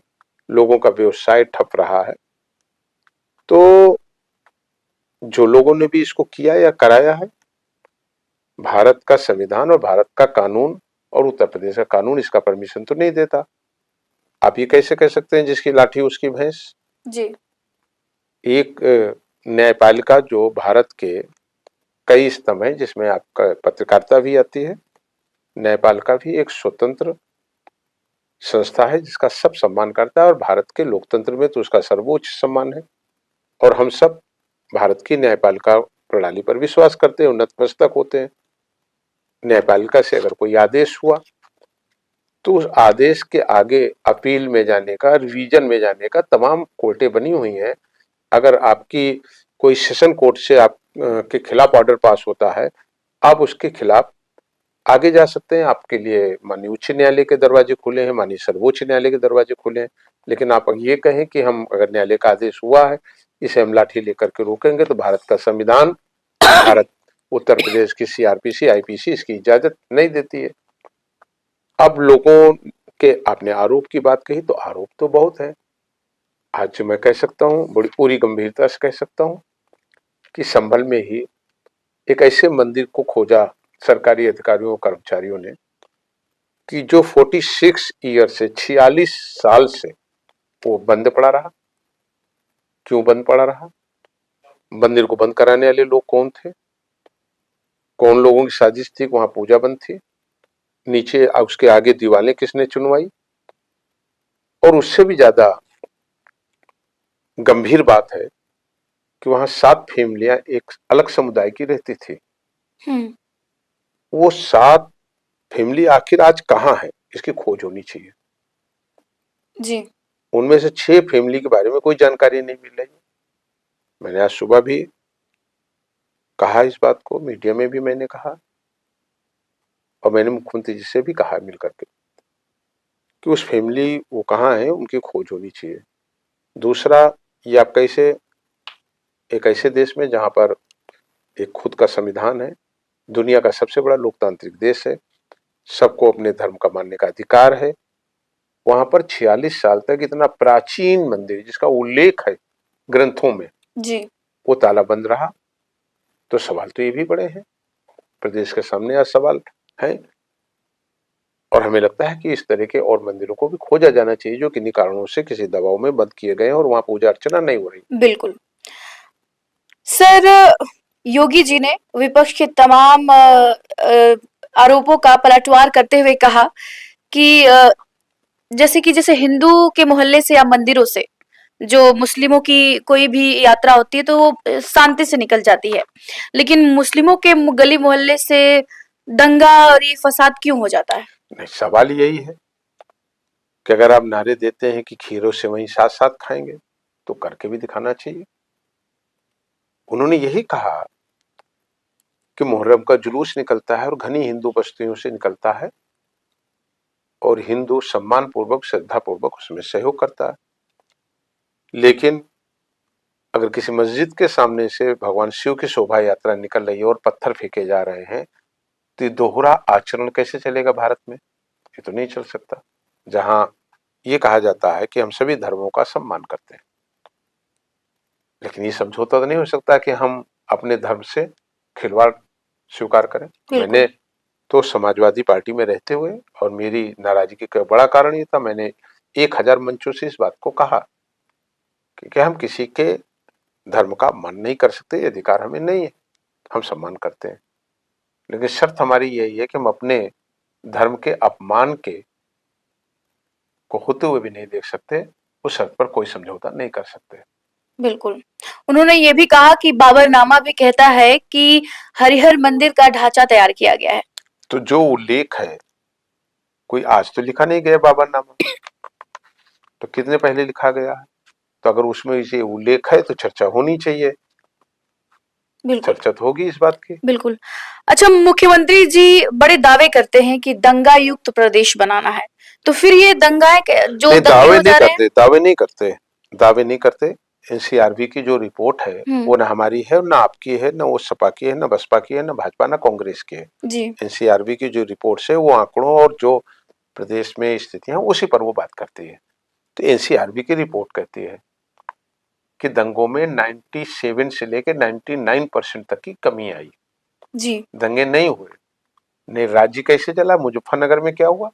लोगों का व्यवसाय ठप रहा है। तो जो लोगों ने भी इसको किया या कराया है, भारत का संविधान और भारत का कानून और उत्तर प्रदेश का कानून इसका परमिशन तो नहीं देता। आप ये कैसे कह सकते हैं जिसकी लाठी उसकी भैंस? जी। एक न्यायपालिका जो भारत के कई स्तंभ है, जिसमें आपका पत्रकारिता भी आती है, न्यायपालिका भी एक स्वतंत्र संस्था है जिसका सब सम्मान करता है और भारत के लोकतंत्र में तो उसका सर्वोच्च सम्मान है। और हम सब भारत की न्यायपालिका प्रणाली पर विश्वास करते हैं, नतमस्तक होते हैं। न्यायपालिका से अगर कोई आदेश हुआ तो उस आदेश के आगे अपील में जाने का, रिवीजन में जाने का तमाम कोर्टें बनी हुई हैं। अगर आपकी कोई सेशन कोर्ट से आप के खिलाफ ऑर्डर पास होता है, आप उसके खिलाफ आगे जा सकते हैं। आपके लिए माननीय उच्च न्यायालय के दरवाजे खुले हैं, माननीय सर्वोच्च न्यायालय के दरवाजे खुले हैं। लेकिन आप ये कहें कि हम अगर न्यायालय का आदेश हुआ है इसे हम लाठी लेकर के रोकेंगे, तो भारत का संविधान, भारत उत्तर प्रदेश की सीआरपीसी आईपीसी इसकी इजाजत नहीं देती है। अब लोगों के आपने आरोप की बात कही, तो आरोप तो बहुत है। आज मैं कह सकता हूं, बड़ी पूरी गंभीरता से कह सकता हूं कि संभल में ही एक ऐसे मंदिर को खोजा सरकारी अधिकारियों कर्मचारियों ने कि जो 46 ईयर से 46 साल से वो बंद पड़ा रहा। क्यों बंद पड़ा रहा? मंदिर को बंद कराने वाले लोग कौन थे? कौन लोगों की साजिश थी? वहां पूजा बंद थी, नीचे उसके आगे दीवारें किसने चुनवाई? और उससे भी ज्यादा गंभीर बात है कि वहां 7 फैमिलियां एक अलग समुदाय की रहती थी। वो 7 फैमिली आखिर आज कहां है, इसकी खोज होनी चाहिए जी। उनमें से 6 फैमिली के बारे में कोई जानकारी नहीं मिल रही। मैंने आज सुबह भी कहा इस बात को, मीडिया में भी मैंने कहा और मैंने मुख्यमंत्री जी से भी कहा मिलकर के कि उस फैमिली वो कहाँ है, उनकी खोज होनी चाहिए। दूसरा, ये आप कैसे एक ऐसे देश में जहां पर एक खुद का संविधान है, दुनिया का सबसे बड़ा लोकतांत्रिक देश है, सबको अपने धर्म का मानने का अधिकार है, वहां पर 46 साल तक इतना प्राचीन मंदिर जिसका उल्लेख है ग्रंथों में जी। वो ताला बंद रहा। तो सवाल तो ये भी बड़े हैं, प्रदेश के सामने आज सवाल है। और हमें लगता है कि इस तरह के और मंदिरों को भी खोजा जाना चाहिए जो किन्हीं कारणों से किसी दबाव में बंद किए गए और वहां पूजा अर्चना नहीं हो रही। बिल्कुल सर, योगी जी ने विपक्ष के तमाम आरोपों का पलटवार करते हुए कहा कि जैसे हिंदू के मोहल्ले से या मंदिरों से जो मुस्लिमों की कोई भी यात्रा होती है तो वो शांति से निकल जाती है, लेकिन मुस्लिमों के गली मोहल्ले से दंगा और ये फसाद क्यों हो जाता है? नहीं, सवाल यही है कि अगर आप नारे देते हैं कि खीरों से वहीं साथ साथ खाएंगे, तो करके भी दिखाना चाहिए। उन्होंने यही कहा कि मुहर्रम का जुलूस निकलता है और घनी हिंदू बस्तियों से निकलता है और हिंदू सम्मान पूर्वक श्रद्धा पूर्वक उसमें सहयोग करता है। लेकिन अगर किसी मस्जिद के सामने से भगवान शिव की शोभा यात्रा निकल रही है और पत्थर फेंके जा रहे हैं, तो दोहरा आचरण कैसे चलेगा भारत में? ये तो नहीं चल सकता। जहां ये कहा जाता है कि हम सभी धर्मों का सम्मान करते हैं, लेकिन ये समझौता तो नहीं हो सकता कि हम अपने धर्म से खिलवाड़ स्वीकार करें। मैंने तो समाजवादी पार्टी में रहते हुए, और मेरी नाराजगी का बड़ा कारण ये था, मैंने 1000 मंचों से इस बात को कहा कि हम किसी के धर्म का मान नहीं कर सकते, ये अधिकार हमें नहीं है, हम सम्मान करते हैं, लेकिन शर्त हमारी यही है कि हम अपने धर्म के अपमान के को होते हुए भी नहीं देख सकते, उस शर्त पर कोई समझौता नहीं कर सकते। बिल्कुल। उन्होंने ये भी कहा कि बाबरनामा भी कहता है कि हरिहर मंदिर का ढांचा तैयार किया गया है। तो जो उल्लेख है, कोई आज तो लिखा नहीं गया बाबरनामा, तो कितने पहले लिखा गया है? तो अगर उसमें ये उल्लेख है तो चर्चा होनी चाहिए। बिल्कुल चर्चा तो होगी इस बात की। बिल्कुल। अच्छा, मुख्यमंत्री जी बड़े दावे करते हैं कि दंगा युक्त प्रदेश बनाना है, तो फिर ये दंगाएं जो नहीं, दंगे दावे हो नहीं जा रहे हैं। करते, दावे नहीं करते, दावे नहीं करते। एनसीआरबी की जो रिपोर्ट है वो ना हमारी है, ना आपकी है, ना वो सपा की है, ना बसपा की है, ना भाजपा, ना कांग्रेस की है। जी एनसीआरबी की जो रिपोर्ट है वो आंकड़ों और जो प्रदेश में स्थितियां उसी पर वो बात करती है। तो एनसीआरबी की रिपोर्ट कहती है कि दंगों में 97 से लेकर 99% तक की कमी आई। जी दंगे नहीं हुए। नहीं, राज्य कैसे चला? मुजफ्फरनगर में क्या हुआ,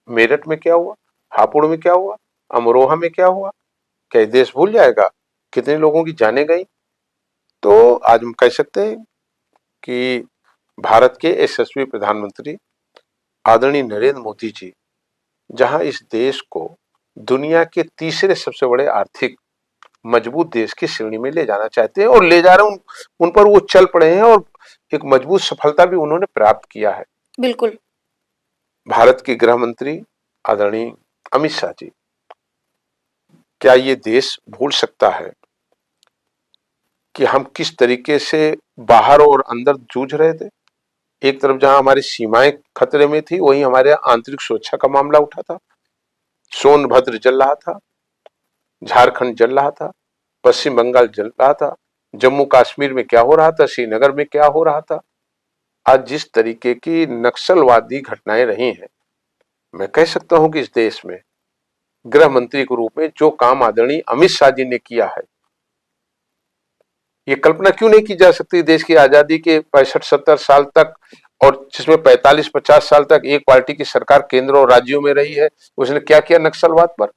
मेरठ में क्या हुआ, हापुड़ में क्या हुआ, अमरोहा में क्या हुआ? क्या देश भूल जाएगा कितने लोगों की जानें गई? तो आज हम कह सकते हैं कि भारत के यशस्वी प्रधानमंत्री आदरणीय नरेंद्र मोदी जी जहां इस देश को दुनिया के तीसरे सबसे बड़े आर्थिक मजबूत देश की श्रेणी में ले जाना चाहते हैं और ले जा रहे हैं, उन पर वो चल पड़े हैं और एक मजबूत सफलता भी उन्होंने प्राप्त किया है। बिल्कुल। भारत के गृह मंत्री आदरणीय अमित शाह जी, क्या ये देश भूल सकता है कि हम किस तरीके से बाहर और अंदर जूझ रहे थे? एक तरफ जहां हमारी सीमाएं खतरे में थी, वहीं हमारे आंतरिक सुरक्षा का मामला उठा था। सोनभद्र जल रहा था, झारखंड जल रहा था, पश्चिम बंगाल जल रहा था, जम्मू कश्मीर में क्या हो रहा था, श्रीनगर में क्या हो रहा था। आज जिस तरीके की नक्सलवादी घटनाएं रही हैं, मैं कह सकता हूं कि इस देश में गृह मंत्री के रूप में जो काम आदरणीय अमित शाह जी ने किया है, ये कल्पना क्यों नहीं की जा सकती? देश की आजादी के 65-70 साल तक, और जिसमें 45-50 साल तक एक पार्टी की सरकार केंद्र और राज्यों में रही है, उसने क्या किया नक्सलवाद पर?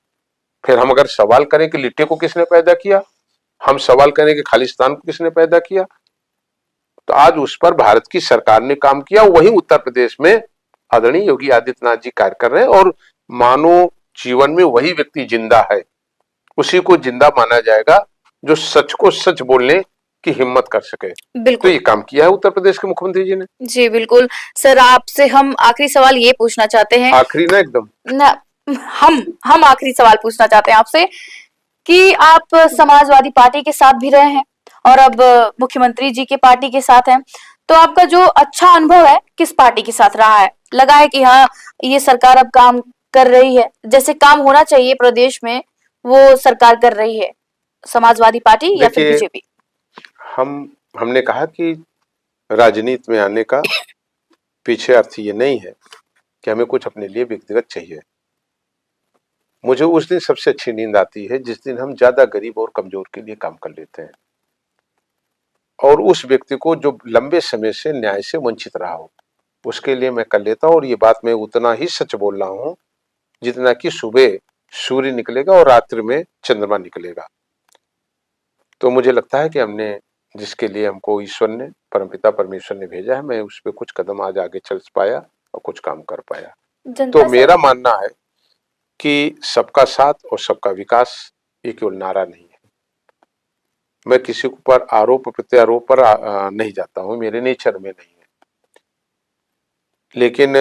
फिर हम अगर सवाल करें कि लिट्टे को किसने पैदा किया, हम सवाल करें कि खालिस्तान को किसने पैदा किया, तो आज उस पर भारत की सरकार ने काम किया। वहीं उत्तर प्रदेश में आदरणीय योगी आदित्यनाथ जी कार्य कर रहे हैं और मानव जीवन में वही व्यक्ति जिंदा है, उसी को जिंदा माना जाएगा जो सच को सच बोलने की हिम्मत कर सके। तो बिल्कुल ये काम किया है उत्तर प्रदेश के मुख्यमंत्री जी ने। जी बिल्कुल। सर, आपसे हम आखिरी सवाल ये पूछना चाहते हैं। आखिरी ना एकदम ना, हम आखिरी सवाल पूछना चाहते हैं आपसे कि आप समाजवादी पार्टी के साथ भी रहे हैं और अब मुख्यमंत्री जी के पार्टी के साथ हैं, तो आपका जो अच्छा अनुभव है किस पार्टी के साथ रहा है? लगा है कि हाँ, ये सरकार अब काम कर रही है, जैसे काम होना चाहिए प्रदेश में वो सरकार कर रही है, समाजवादी पार्टी या फिर देखिए, बीजेपी? हमने कहा कि राजनीति में आने का पीछे अर्थ ये नहीं है कि हमें कुछ अपने लिए व्यक्तिगत चाहिए। मुझे उस दिन सबसे अच्छी नींद आती है जिस दिन हम ज्यादा गरीब और कमजोर के लिए काम कर लेते हैं, और उस व्यक्ति को जो लंबे समय से न्याय से वंचित रहा हो, उसके लिए मैं कर लेता हूं। और ये बात मैं उतना ही सच बोल रहा हूं जितना कि सुबह सूर्य निकलेगा और रात्रि में चंद्रमा निकलेगा। तो मुझे लगता है कि हमने जिसके लिए हमको ईश्वर ने, परमपिता परमेश्वर ने भेजा है, मैं उस पर कुछ कदम आज आगे चल पाया और कुछ काम कर पाया। तो मेरा मानना है कि सबका साथ और सबका विकास ये केवल नारा नहीं है, मैं किसी के ऊपर आरोप प्रत्यारोप पर नहीं जाता हूँ, मेरे नेचर में नहीं है। लेकिन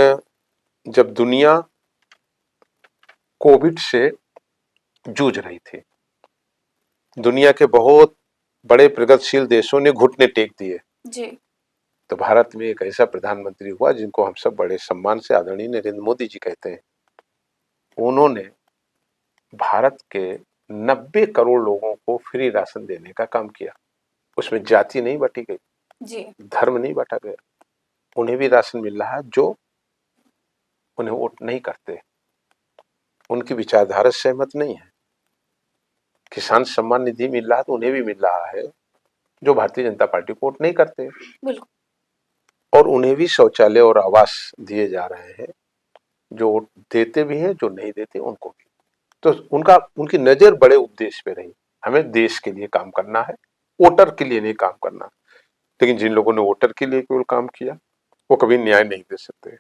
जब दुनिया कोविड से जूझ रही थी, दुनिया के बहुत बड़े प्रगतिशील देशों ने घुटने टेक दिए जी। तो भारत में एक ऐसा प्रधानमंत्री हुआ जिनको हम सब बड़े सम्मान से आदरणीय नरेंद्र मोदी जी कहते हैं। उन्होंने भारत के 90 करोड़ लोगों को फ्री राशन देने का काम किया। उसमें जाति नहीं बांटी गई, जी। धर्म नहीं बांटा गया, उन्हें भी राशन मिल रहा है जो उन्हें वोट नहीं करते, उनकी विचारधारा से सहमत नहीं है। किसान सम्मान निधि मिल रहा है तो उन्हें भी मिल रहा है जो भारतीय जनता पार्टी को वोट नहीं करते, और उन्हें भी शौचालय और आवास दिए जा रहे हैं जो वोट देते भी हैं, जो नहीं देते उनको भी। तो उनकी नजर बड़े उद्देश्य पे रही, हमें देश के लिए काम करना है, वोटर के लिए नहीं काम करना। लेकिन जिन लोगों ने वोटर के लिए केवल काम किया वो कभी न्याय नहीं दे सकते।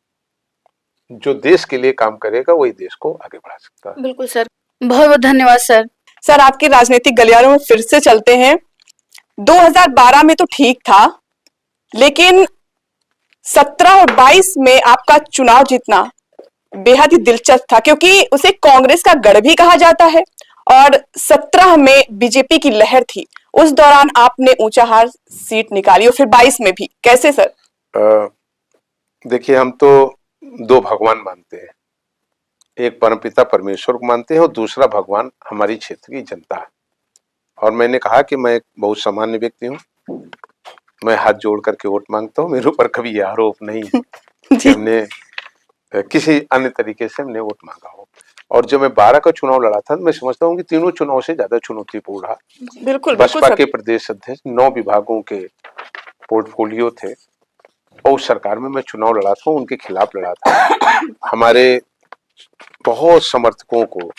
जो देश के लिए काम करेगा वही देश को आगे बढ़ा सकता है। बिल्कुल सर, बहुत बहुत धन्यवाद सर। सर, आपके राजनीतिक गलियारों में फिर से चलते हैं। 2012 में तो ठीक था, लेकिन 17 और 22 में आपका चुनाव जीतना बेहद ही दिलचस्प था, क्योंकि उसे कांग्रेस का गढ़ भी कहा जाता है और 17 में बीजेपी की लहर थी। उस दौरान आपने ऊंचाहार सीट निकाली और फिर 22 में भी। कैसे सर? देखिए, हम तो दो भगवान मानते हैं, एक परमपिता परमेश्वर को मानते हैं और दूसरा भगवान हमारी क्षेत्र की जनता है। और मैंने कहा कि मैं एक बहुत सामान्य व्यक्ति हूँ, मैं हाथ जोड़ करके वोट मांगता हूँ। मेरे ऊपर कभी यह आरोप नहीं है कि हमने किसी अन्य तरीके से हमने वोट मांगा हो। और जब मैं 12 का चुनाव लड़ा था, मैं समझता हूँ कि तीनों चुनाव से ज्यादा चुनौतीपूर्ण रहा। बिल्कुल, बसपा के प्रदेश अध्यक्ष, 9 विभागों के पोर्टफोलियो थे और उस सरकार में मैं चुनाव लड़ा था, उनके खिलाफ लड़ा था। हमारे बहुत समर्थकों को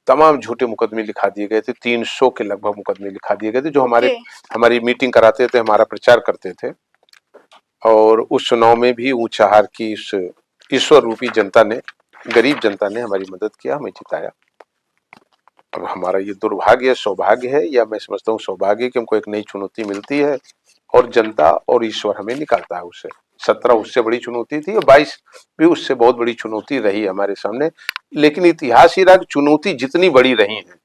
तमाम झूठे मुकदमे लिखा दिए गए थे, 300 के लगभग मुकदमे लिखा दिए गए थे, जो हमारी मीटिंग कराते थे, हमारा प्रचार करते थे। और उस चुनाव में भी ऊंचाहार की इस ईश्वर रूपी जनता ने, गरीब जनता ने हमारी मदद किया, हमें जिताया। अब हमारा ये दुर्भाग्य, सौभाग्य है, या मैं समझता हूँ सौभाग्य कि हमको एक नई चुनौती मिलती है और जनता और ईश्वर हमें निकालता है उससे। 17 उससे बड़ी चुनौती थी और 22 भी उससे बहुत बड़ी चुनौती रही हमारे सामने। लेकिन इतिहास ही रहा कि चुनौती जितनी बड़ी रही है,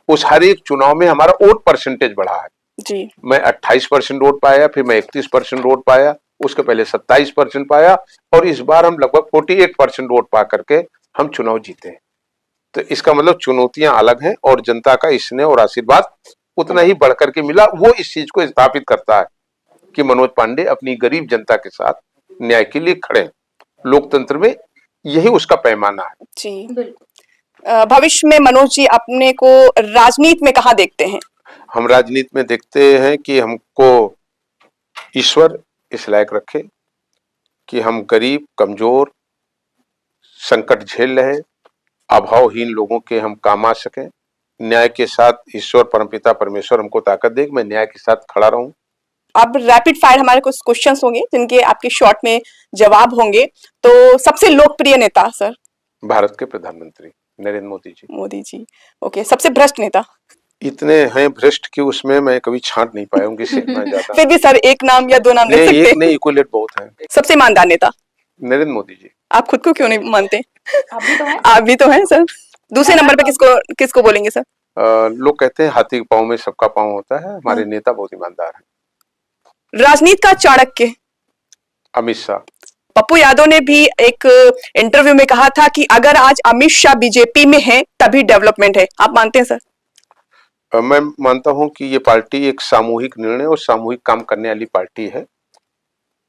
उस हर एक चुनाव में हमारा वोट परसेंटेज बढ़ा है जी। मैं 28% वोट पाया, फिर मैं 31% वोट पाया, उसके पहले 27% पाया, और इस बार हम लगभग 48% वोट पा करके हम चुनाव जीते हैं। तो इसका मतलब चुनौतियां अलग हैं और जनता का स्नेह और आशीर्वाद उतना ही बढ़ करके मिला। वो इस चीज को स्थापित करता है कि मनोज पांडे अपनी गरीब जनता के साथ न्याय के लिए खड़े हैं। लोकतंत्र में यही उसका पैमाना है जी। भविष्य में मनोज जी अपने को राजनीति में कहाँ देखते हैं? हम राजनीति में देखते हैं कि हमको ईश्वर इस लायक रखे कि हम गरीब, कमजोर, संकट झेल रहे, अभावहीन लोगों के हम काम आ सके। न्याय के साथ ईश्वर परमपिता परमेश्वर हमको ताकत दे कि मैं न्याय के साथ खड़ा रहूं। अब रैपिड फायर हमारे कुछ क्वेश्चंस होंगे जिनके आपके शॉर्ट में जवाब होंगे। तो सबसे लोकप्रिय नेता सर? भारत के प्रधानमंत्री नरेंद्र मोदी जी। मोदी जी, ओके। सबसे भ्रष्ट नेता? इतने हैं भ्रष्ट कि उसमें मैं कभी छांट नहीं पाया उनकी सीमा ज्यादा। फिर भी सर एक नाम या दो नाम ले सकते हैं? एक नहीं, इक्वलेट बहुत है। सबसे ईमानदार नेता? नरेंद्र मोदी जी। आप खुद को क्यों नहीं मानते? आप भी तो हैं। आप भी तो हैं सर। दूसरे नंबर पे किसको बोलेंगे सर? लोग कहते हैं हाथी के पांव में सबका पांव होता है, हमारे नेता बहुत ईमानदार हैं। राजनीति का चाणक्य? अमित शाह। पप्पू यादव ने भी एक इंटरव्यू में कहा था कि अगर आज अमित शाह बीजेपी में है तभी डेवलपमेंट है। आप मानते हैं सर? मैं मानता हूं कि ये पार्टी एक सामूहिक निर्णय और सामूहिक काम करने वाली पार्टी है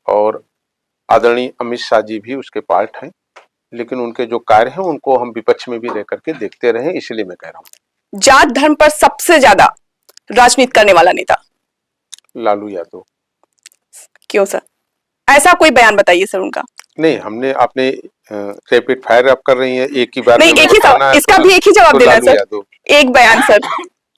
और आदरणीय अमित शाह जी भी उसके पार्ट हैं, लेकिन उनके जो कार्य हैं उनको हम विपक्ष में भी रह करके देखते रहे, इसलिए मैं कह रहा हूँ। जात धर्म पर सबसे ज्यादा राजनीति करने वाला नेता? लालू यादव। क्यों सर? ऐसा कोई बयान बताइए सर उनका। नहीं, हमने आपने रैपिड फायर आप कर रही हैं, एक ही बार नहीं, एक ही सवाल, इसका भी एक ही जवाब देना है सर। एक बयान सर।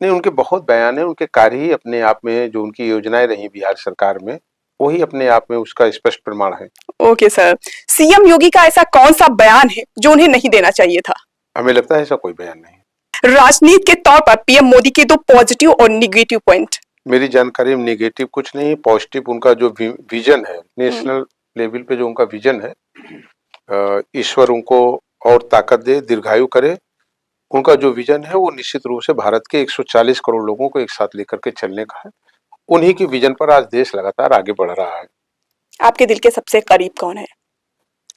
नहीं, उनके बहुत बयान है, उनके कार्य ही अपने आप में, जो उनकी योजनाएं रही बिहार सरकार में, वही अपने आप में उसका स्पष्ट प्रमाण है। Okay sir. सीएम योगी का ऐसा कौन सा बयान है जो उन्हें नहीं देना चाहिए था? हमें लगता है ऐसा कोई बयान नहीं। राजनीति के तौर पर पीएम मोदी के दो पॉजिटिव और निगेटिव पॉइंट। मेरी जानकारी में निगेटिव कुछ नहीं, पॉजिटिव उनका जो विजन है, नेशनल लेवल पे जो उनका विजन है, ईश्वर उनको और ताकत दे, दीर्घायु करे। उनका जो विजन है वो निश्चित रूप से भारत के 140 करोड़ लोगों को एक साथ लेकर के चलने का है। उन्हीं की विजन पर आज देश लगातार आगे बढ़ रहा है। आपके दिल के सबसे करीब कौन है?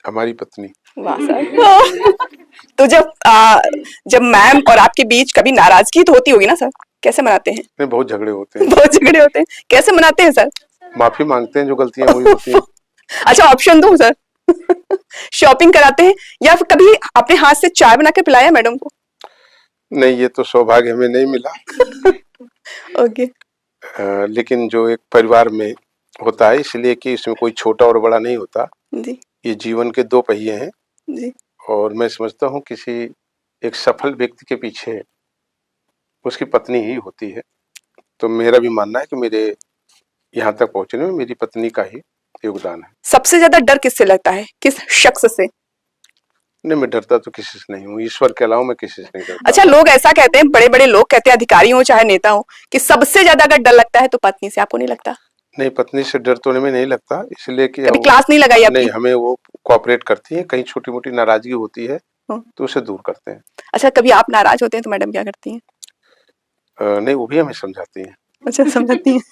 हमारी पत्नी। वाह सर। तो जब मैम और आपके बीच कभी नाराजगी तो होती होगी ना सर, कैसे मनाते हैं? नहीं, बहुत झगड़े होते हैं। बहुत झगड़े होते हैं, कैसे मनाते हैं सर? माफी मांगते हैं, जो गलतियां हुई होती हैं। अच्छा, ऑप्शन दो सर। शॉपिंग कराते हैं या फिर कभी अपने हाथ से चाय बना के पिलाया मैडम को? नहीं, ये तो सौभाग्य हमें नहीं मिला। ओके। लेकिन जो एक परिवार में होता है, इसलिए कि इसमें कोई छोटा और बड़ा नहीं होता जी ये जीवन के दो पहिए हैं जी। और मैं समझता हूँ किसी एक सफल व्यक्ति के पीछे उसकी पत्नी ही होती है। तो मेरा भी मानना है कि मेरे यहाँ तक पहुंचने में मेरी पत्नी का ही योगदान है। सबसे ज्यादा डर किससे लगता है, किस शख्स से? नहीं, मैं डरता तो किसी से नहीं हूँ, ईश्वर के अलावा मैं किसी से नहीं डरता। अच्छा, लोग ऐसा कहते हैं, बड़े बड़े लोग कहते हैं, अधिकारी हो चाहे नेता हो, कि सबसे ज्यादा अगर डर लगता है तो पत्नी से, आपको नहीं लगता? नहीं, पत्नी से डर तो हमें नहीं लगता, इसलिए कि कभी क्लास नहीं लगाई आपकी? नहीं, हमें वो कोऑपरेट करती है। कहीं छोटी मोटी नाराजगी होती है तो उसे दूर करते हैं। अच्छा, कभी आप नाराज होते हैं तो मैडम क्या करती हैं? नहीं, वो भी हमें समझाती हैं। अच्छा, समझती हैं।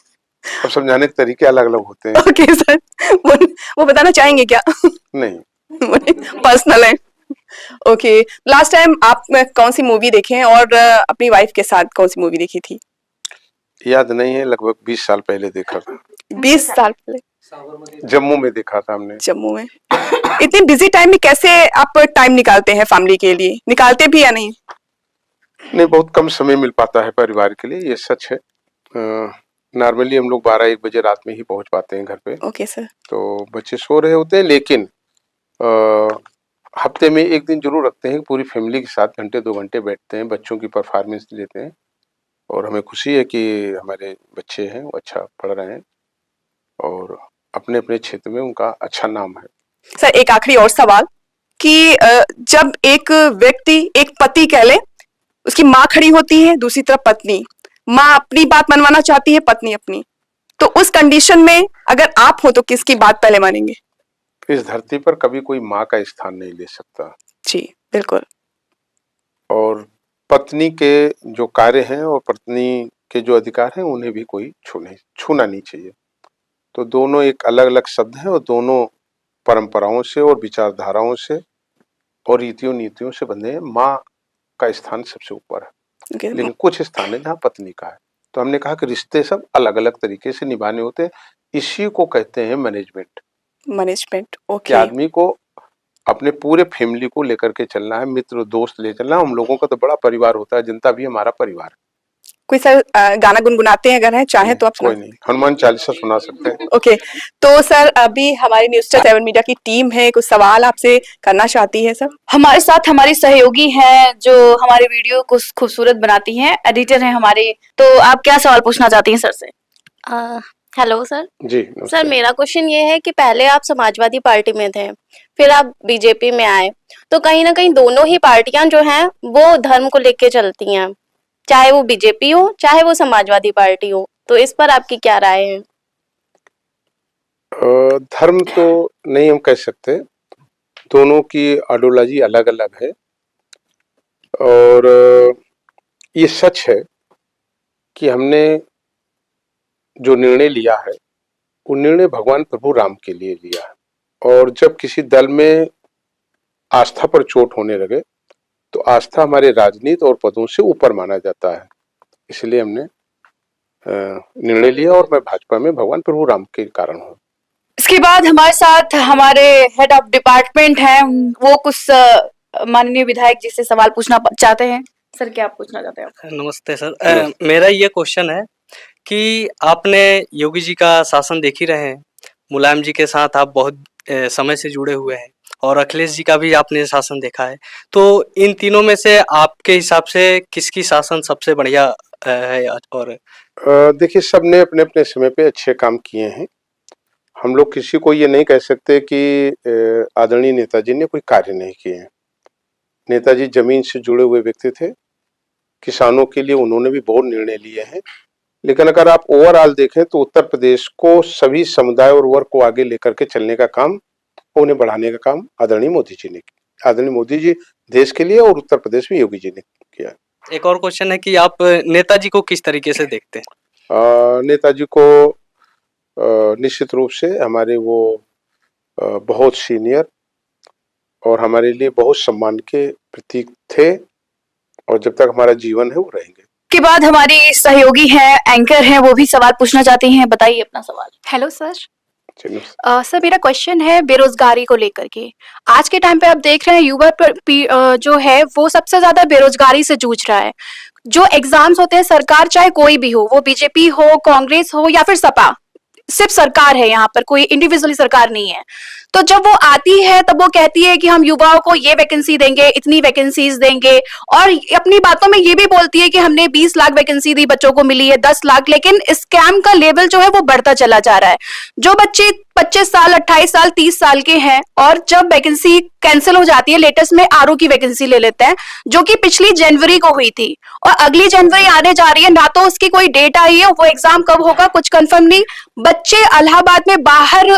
अब समझाने के तरीके अलग अलग होते हैं। ओके सर, वो बताना चाहेंगे क्या? नहीं, पर्सनल है। ओके, लास्ट टाइम आप कौन सी मूवी देखे हैं और अपनी वाइफ के साथ कौन सी मूवी देखी थी? याद नहीं है, लगभग 20 साल पहले देखा था। 20 साल पहले जम्मू में देखा था हमने। जम्मू में। इतने बिजी टाइम में कैसे आप टाइम निकालते हैं फैमिली के लिए? निकालते भी या नहीं? नहीं, बहुत कम समय मिल पाता है परिवार के लिए, ये सच है। नॉर्मली हम लोग 12-1 बजे रात में ही पहुंच पाते हैं घर पे। Okay sir. तो बच्चे सो रहे होते हैं, लेकिन हफ्ते में एक दिन जरूर रखते हैं, पूरी फैमिली के साथ घंटे 2 घंटे बैठते हैं, बच्चों की परफॉर्मेंस लेते हैं और हमें खुशी है कि हमारे बच्चे हैं वो अच्छा पढ़ रहे हैं और अपने अपने क्षेत्र में उनका अच्छा नाम है। सर, एक आखिरी और सवाल कि जब एक व्यक्ति, एक पति कह ले, उसकी माँ खड़ी होती है, दूसरी तरफ पत्नी, माँ अपनी बात मनवाना चाहती है, पत्नी अपनी, तो उस कंडीशन में अगर आप हो तो किसकी बात पहले मानेंगे? इस धरती पर कभी कोई माँ का स्थान नहीं ले सकता। जी बिल्कुल। और पत्नी के जो कार्य हैं और पत्नी के जो अधिकार हैं उन्हें भी कोई छूना नहीं चाहिए। तो दोनों एक अलग अलग शब्द हैं और दोनों परंपराओं से और विचारधाराओं से और रीतियों नीतियों से बंधे हैं। माँ का स्थान सबसे ऊपर है, लेकिन कुछ स्थान है जहाँ पत्नी का है। तो हमने कहा कि रिश्ते सब अलग अलग तरीके से निभाने होते हैं। इसी को कहते हैं मैनेजमेंट। ओके। आदमी को अपने पूरे फैमिली को लेकर के चलना है, मित्र दोस्त ले चलना है। हम लोगों का तो बड़ा परिवार होता है, जनता भी हमारा परिवार है। कोई सर गाना गुनगुनाते हैं अगर है चाहे तो आप कोई नहीं, हनुमान चालीसा सुना सकते हैं। ओके, तो सर अभी हमारी न्यूज़ 7 मीडिया की टीम है, कुछ सवाल आपसे करना चाहती है सर। हमारे साथ हमारी सहयोगी हैं जो हमारे वीडियो को खूबसूरत बनाती हैं, एडिटर हैं हमारे। तो आप क्या सवाल पूछना चाहती हैं सर से? Hello sir. जी सर, मेरा क्वेश्चन ये है कि पहले आप समाजवादी पार्टी में थे, फिर आप बीजेपी में आए, तो कहीं ना कहीं दोनों ही पार्टियां जो हैं वो धर्म को लेके चलती हैं, चाहे वो बीजेपी हो चाहे वो समाजवादी पार्टी हो, तो इस पर आपकी क्या राय है? धर्म तो नहीं हम कह सकते, दोनों की आइडियोलॉजी अलग अलग है। और ये सच है कि हमने जो निर्णय लिया है वो निर्णय भगवान प्रभु राम के लिए लिया है। और जब किसी दल में आस्था पर चोट होने लगे तो आस्था हमारे राजनीति और पदों से ऊपर माना जाता है, इसलिए हमने निर्णय लिया और मैं भाजपा में भगवान प्रभु राम के कारण हूँ। इसके बाद हमारे साथ हमारे हेड ऑफ डिपार्टमेंट हैं, वो कुछ माननीय विधायक जी से सवाल पूछना चाहते हैं। सर, क्या आप पूछना चाहते हैं? नमस्ते सर। मेरा ये क्वेश्चन है कि आपने योगी जी का शासन देख ही रहे हैं, मुलायम जी के साथ आप बहुत समय से जुड़े हुए हैं और अखिलेश जी का भी आपने शासन देखा है, तो इन तीनों में से आपके हिसाब से किसकी शासन सबसे बढ़िया है? और देखिए, सबने अपने अपने समय पे अच्छे काम किए हैं। हम लोग किसी को ये नहीं कह सकते कि आदरणीय नेताजी ने कोई कार्य नहीं किए हैं। नेताजी जमीन से जुड़े हुए व्यक्ति थे किसानों के लिए उन्होंने भी बहुत निर्णय लिए हैं। लेकिन अगर आप ओवरऑल देखें तो उत्तर प्रदेश को सभी समुदाय और वर्ग को आगे लेकर के चलने का काम, उन्हें बढ़ाने का काम आदरणीय मोदी जी ने किया। आदरणीय मोदी जी देश के लिए और उत्तर प्रदेश में योगी जी ने किया। एक और क्वेश्चन है कि आप नेताजी को किस तरीके से देखते हैं? नेताजी को निश्चित रूप से हमारे वो बहुत सीनियर और हमारे लिए बहुत सम्मान के प्रतीक थे, और जब तक हमारा जीवन है वो रहेंगे। के बाद हमारी सहयोगी हैं, एंकर हैं, वो भी सवाल पूछना चाहती हैं। बताइए अपना सवाल। Hello sir. चलिए। सर मेरा क्वेश्चन है बेरोजगारी को लेकर के। आज के टाइम पे आप देख रहे हैं युवा जो है वो सबसे ज्यादा बेरोजगारी से जूझ रहा है। जो एग्जाम्स होते हैं, सरकार चाहे कोई भी हो, वो बीजेपी हो, कांग्रेस हो या फिर सपा, सिर्फ सरकार है यहाँ पर, कोई इंडिविजुअली सरकार नहीं है। तो जब वो आती है तब वो कहती है कि हम युवाओं को ये वैकेंसी देंगे, इतनी वैकेंसीज देंगे, और अपनी बातों में ये भी बोलती है कि हमने 20 लाख वैकेंसी दी, बच्चों को मिली है 10 लाख। लेकिन स्कैम का लेवल जो है वो बढ़ता चला जा रहा है। जो बच्चे 25 साल, 28 साल, 30 साल के हैं, और जब वैकेंसी कैंसिल हो जाती है, लेटेस्ट में आरओ की वैकेंसी ले लेते हैं जो कि पिछली जनवरी को हुई थी, और अगली जनवरी आने जा रही है, ना तो उसकी कोई डेट आई है, वो एग्जाम कब होगा कुछ कंफर्म नहीं। बच्चे इलाहाबाद में बाहर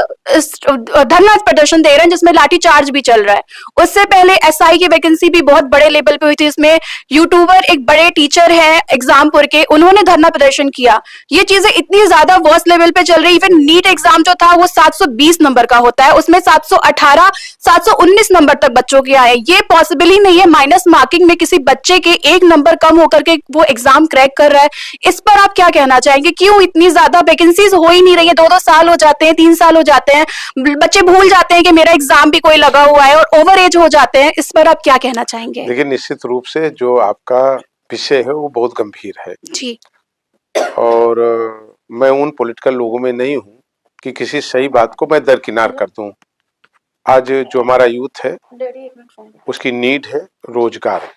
धरना प्रदर्शन दे रहे हैं जिसमें लाठीचार्ज भी चल रहा है। उससे पहले एसआई की वैकेंसी भी बहुत बड़े लेवल पे हुई थी, इसमें यूट्यूबर एक बड़े टीचर है एग्जामपुर के, उन्होंने धरना प्रदर्शन किया। ये चीजें इतनी ज्यादा वर्स्ट लेवल पे चल रही। इवन नीट एग्जाम जो था वो 720 नंबर का होता है, उसमें 718, 719 नंबर तक बच्चों के आए। ये पॉसिबल ही नहीं है माइनस मार्किंग में किसी बच्चे के 1 नंबर कम होकर के वो एग्जाम क्रैक कर रहा है। इस पर आप क्या कहना चाहेंगे? क्यों इतनी ज्यादा वैकेंसीज हो ही नहीं रही है? 2-2 साल हो जाते हैं, 3 साल हो जाते हैं, बच्चे भूल जाते हैं कि मेरा एग्जाम भी कोई लगा हुआ है, और ओवर एज हो जाते हैं। इस पर आप क्या कहना चाहेंगे? देखिए, निश्चित रूप से जो आपका विषय है वो बहुत गंभीर है जी। और मैं उन पॉलिटिकल लोगों में नहीं हूँ कि किसी सही बात को मैं दरकिनार कर दूं। आज जो हमारा यूथ है उसकी नीड है रोजगार।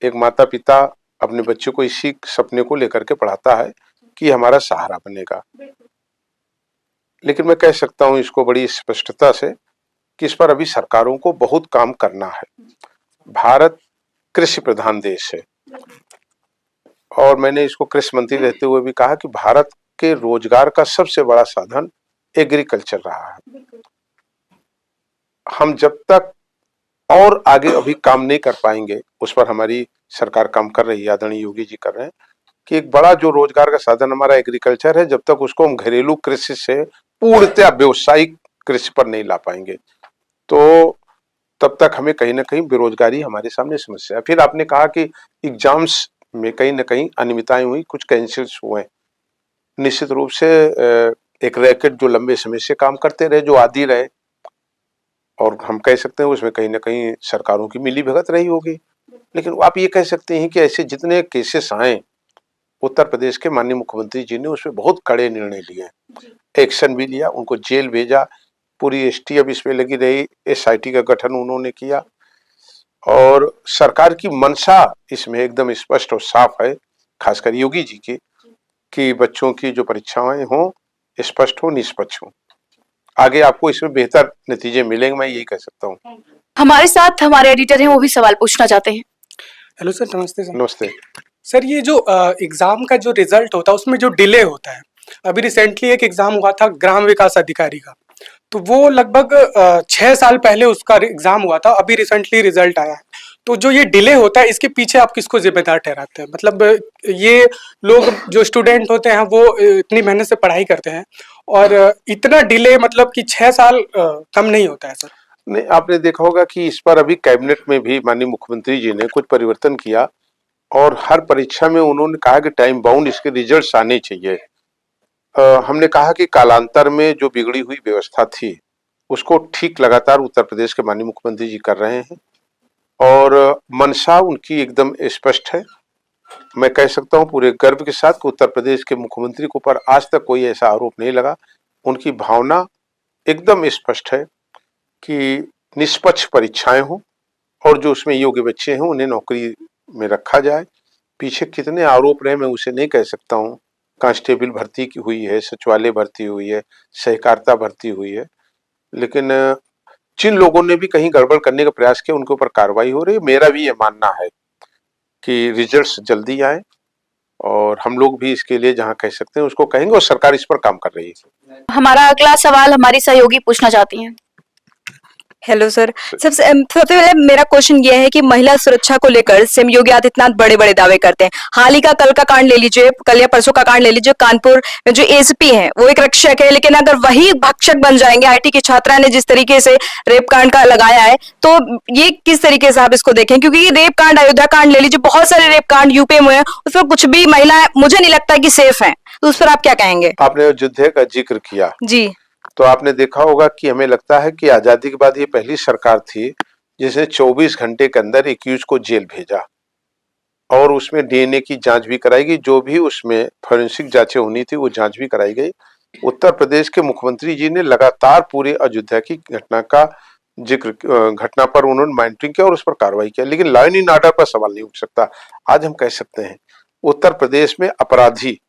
एक माता पिता अपने बच्चे को इसी सपने को लेकर के पढ़ाता है कि हमारा सहारा बनेगा। लेकिन मैं कह सकता हूं इसको बड़ी स्पष्टता से कि इस पर अभी सरकारों को बहुत काम करना है। भारत कृषि प्रधान देश है, और मैंने इसको कृषि मंत्री रहते हुए भी कहा कि भारत के रोजगार का सबसे बड़ा साधन एग्रीकल्चर रहा है। हम जब तक और आगे अभी काम नहीं कर पाएंगे, उस पर हमारी सरकार काम कर रही है, आदरणीय योगी जी कर रहे हैं, कि एक बड़ा जो रोजगार का साधन हमारा एग्रीकल्चर है, जब तक उसको हम घरेलू कृषि से पूर्णतः व्यावसायिक कृषि पर नहीं ला पाएंगे, तो तब तक हमें कहीं ना कहीं बेरोजगारी हमारे सामने समस्या है। फिर आपने कहा कि एग्जाम्स में कहीं ना कहीं अनियमितताएं हुई, कुछ कैंसिल्स हुए। निश्चित रूप से एक रैकेट जो लंबे समय से काम करते रहे, जो आदी रहे, और हम कह सकते हैं उसमें कहीं ना कहीं सरकारों की मिली भगत रही होगी। लेकिन आप ये कह सकते हैं कि ऐसे जितने केसेस आए, उत्तर प्रदेश के माननीय मुख्यमंत्री जी ने उसमें बहुत कड़े निर्णय लिए, एक्शन भी लिया, उनको जेल भेजा, पूरी एसटी अब इसमें लगी रही, एसआईटी का गठन उन्होंने किया, और सरकार की मंशा इसमें एकदम स्पष्ट और साफ है, खासकर योगी जी की, कि बच्चों की जो परीक्षाएं हों स्पष्ट हो, निष्पक्ष हो। आगे आपको इसमें बेहतर नतीजे मिलेंगे, मैं यही कह सकता हूँ। हमारे साथ हमारे एडिटर हैं, वो भी सवाल पूछना चाहते हैं। हेलो सर, नमस्ते सर। नमस्ते सर, ये जो एग्जाम का जो रिजल्ट होता है उसमें जो डिले होता है, अभी रिसेंटली एक एग्जाम हुआ था ग्राम विकास अधिकारी का, तो वो लगभग 6 साल पहले उसका एग्जाम हुआ था, अभी रिसेंटली रिजल्ट आया है। तो जो ये डिले होता है, इसके पीछे आप किसको जिम्मेदार ठहराते हैं? मतलब ये लोग जो स्टूडेंट होते हैं वो इतनी मेहनत से पढ़ाई करते हैं, और इतना डिले मतलब कि 6 साल कम नहीं होता है सर? नहीं, आपने देखा होगा कि इस पर अभी कैबिनेट में भी माननीय मुख्यमंत्री जी ने कुछ परिवर्तन किया, और हर परीक्षा में उन्होंने कहा कि टाइम बाउंड इसके रिजल्ट्स आने चाहिए। हमने कहा कि कालांतर में जो बिगड़ी हुई व्यवस्था थी उसको ठीक लगातार उत्तर प्रदेश के माननीय मुख्यमंत्री जी कर रहे हैं, और मंशा उनकी एकदम स्पष्ट है। मैं कह सकता हूं पूरे गर्व के साथ कि उत्तर प्रदेश के मुख्यमंत्री के ऊपर आज तक कोई ऐसा आरोप नहीं लगा। उनकी भावना एकदम स्पष्ट है कि निष्पक्ष परीक्षाएं हों, और जो उसमें योग्य बच्चे हैं उन्हें नौकरी में रखा जाए। पीछे कितने आरोप रहे मैं उसे नहीं कह सकता हूँ। कांस्टेबल भर्ती की हुई है, सचिवालय भर्ती हुई है, सहकारिता भर्ती हुई है, लेकिन जिन लोगों ने भी कहीं गड़बड़ करने का प्रयास किया उनके ऊपर कार्रवाई हो रही है। मेरा भी ये मानना है कि रिजल्ट्स जल्दी आए, और हम लोग भी इसके लिए जहां कह सकते हैं उसको कहेंगे, और सरकार इस पर काम कर रही है। हमारा अगला सवाल हमारी सहयोगी पूछना चाहती हैं। हेलो सर, सबसे पहले मेरा क्वेश्चन ये है कि महिला सुरक्षा को लेकर सीएम योगी आदित्यनाथ बड़े बड़े दावे करते हैं। हाल ही का कल का कांड ले लीजिए, कल या परसों का कांड ले लीजिए, कानपुर में जो एसपी हैं वो एक रक्षक है, लेकिन अगर वही भक्षक बन जाएंगे, आईटी की छात्रा ने जिस तरीके से रेप कांड का लगाया है, तो ये किस तरीके से आप इसको देखें? क्योंकि ये रेप कांड, अयोध्या कांड ले लीजिए, बहुत सारे रेप कांड यूपी में है, उस पर कुछ भी महिलाएं मुझे नहीं लगता कि सेफ है, तो उस पर आप क्या कहेंगे? आपने अयोध्या का जिक्र किया जी तो आपने देखा होगा कि हमें लगता है कि आजादी के बाद ये पहली सरकार थी जिसने 24 घंटे के अंदर एक्यूज को जेल भेजा, और उसमें डीएनए की जांच भी कराई गई, जो भी उसमें फोरेंसिक जांचें होनी थी वो जांच भी कराई गई। उत्तर प्रदेश के मुख्यमंत्री जी ने लगातार पूरे अयोध्या की घटना का जिक्र, घटना पर उन्होंने मॉनिटरिंग किया और उस पर कार्रवाई किया, लेकिन लॉ एंड ऑर्डर पर सवाल नहीं उठ सकता। आज हम कह सकते हैं उत्तर प्रदेश में अपराधी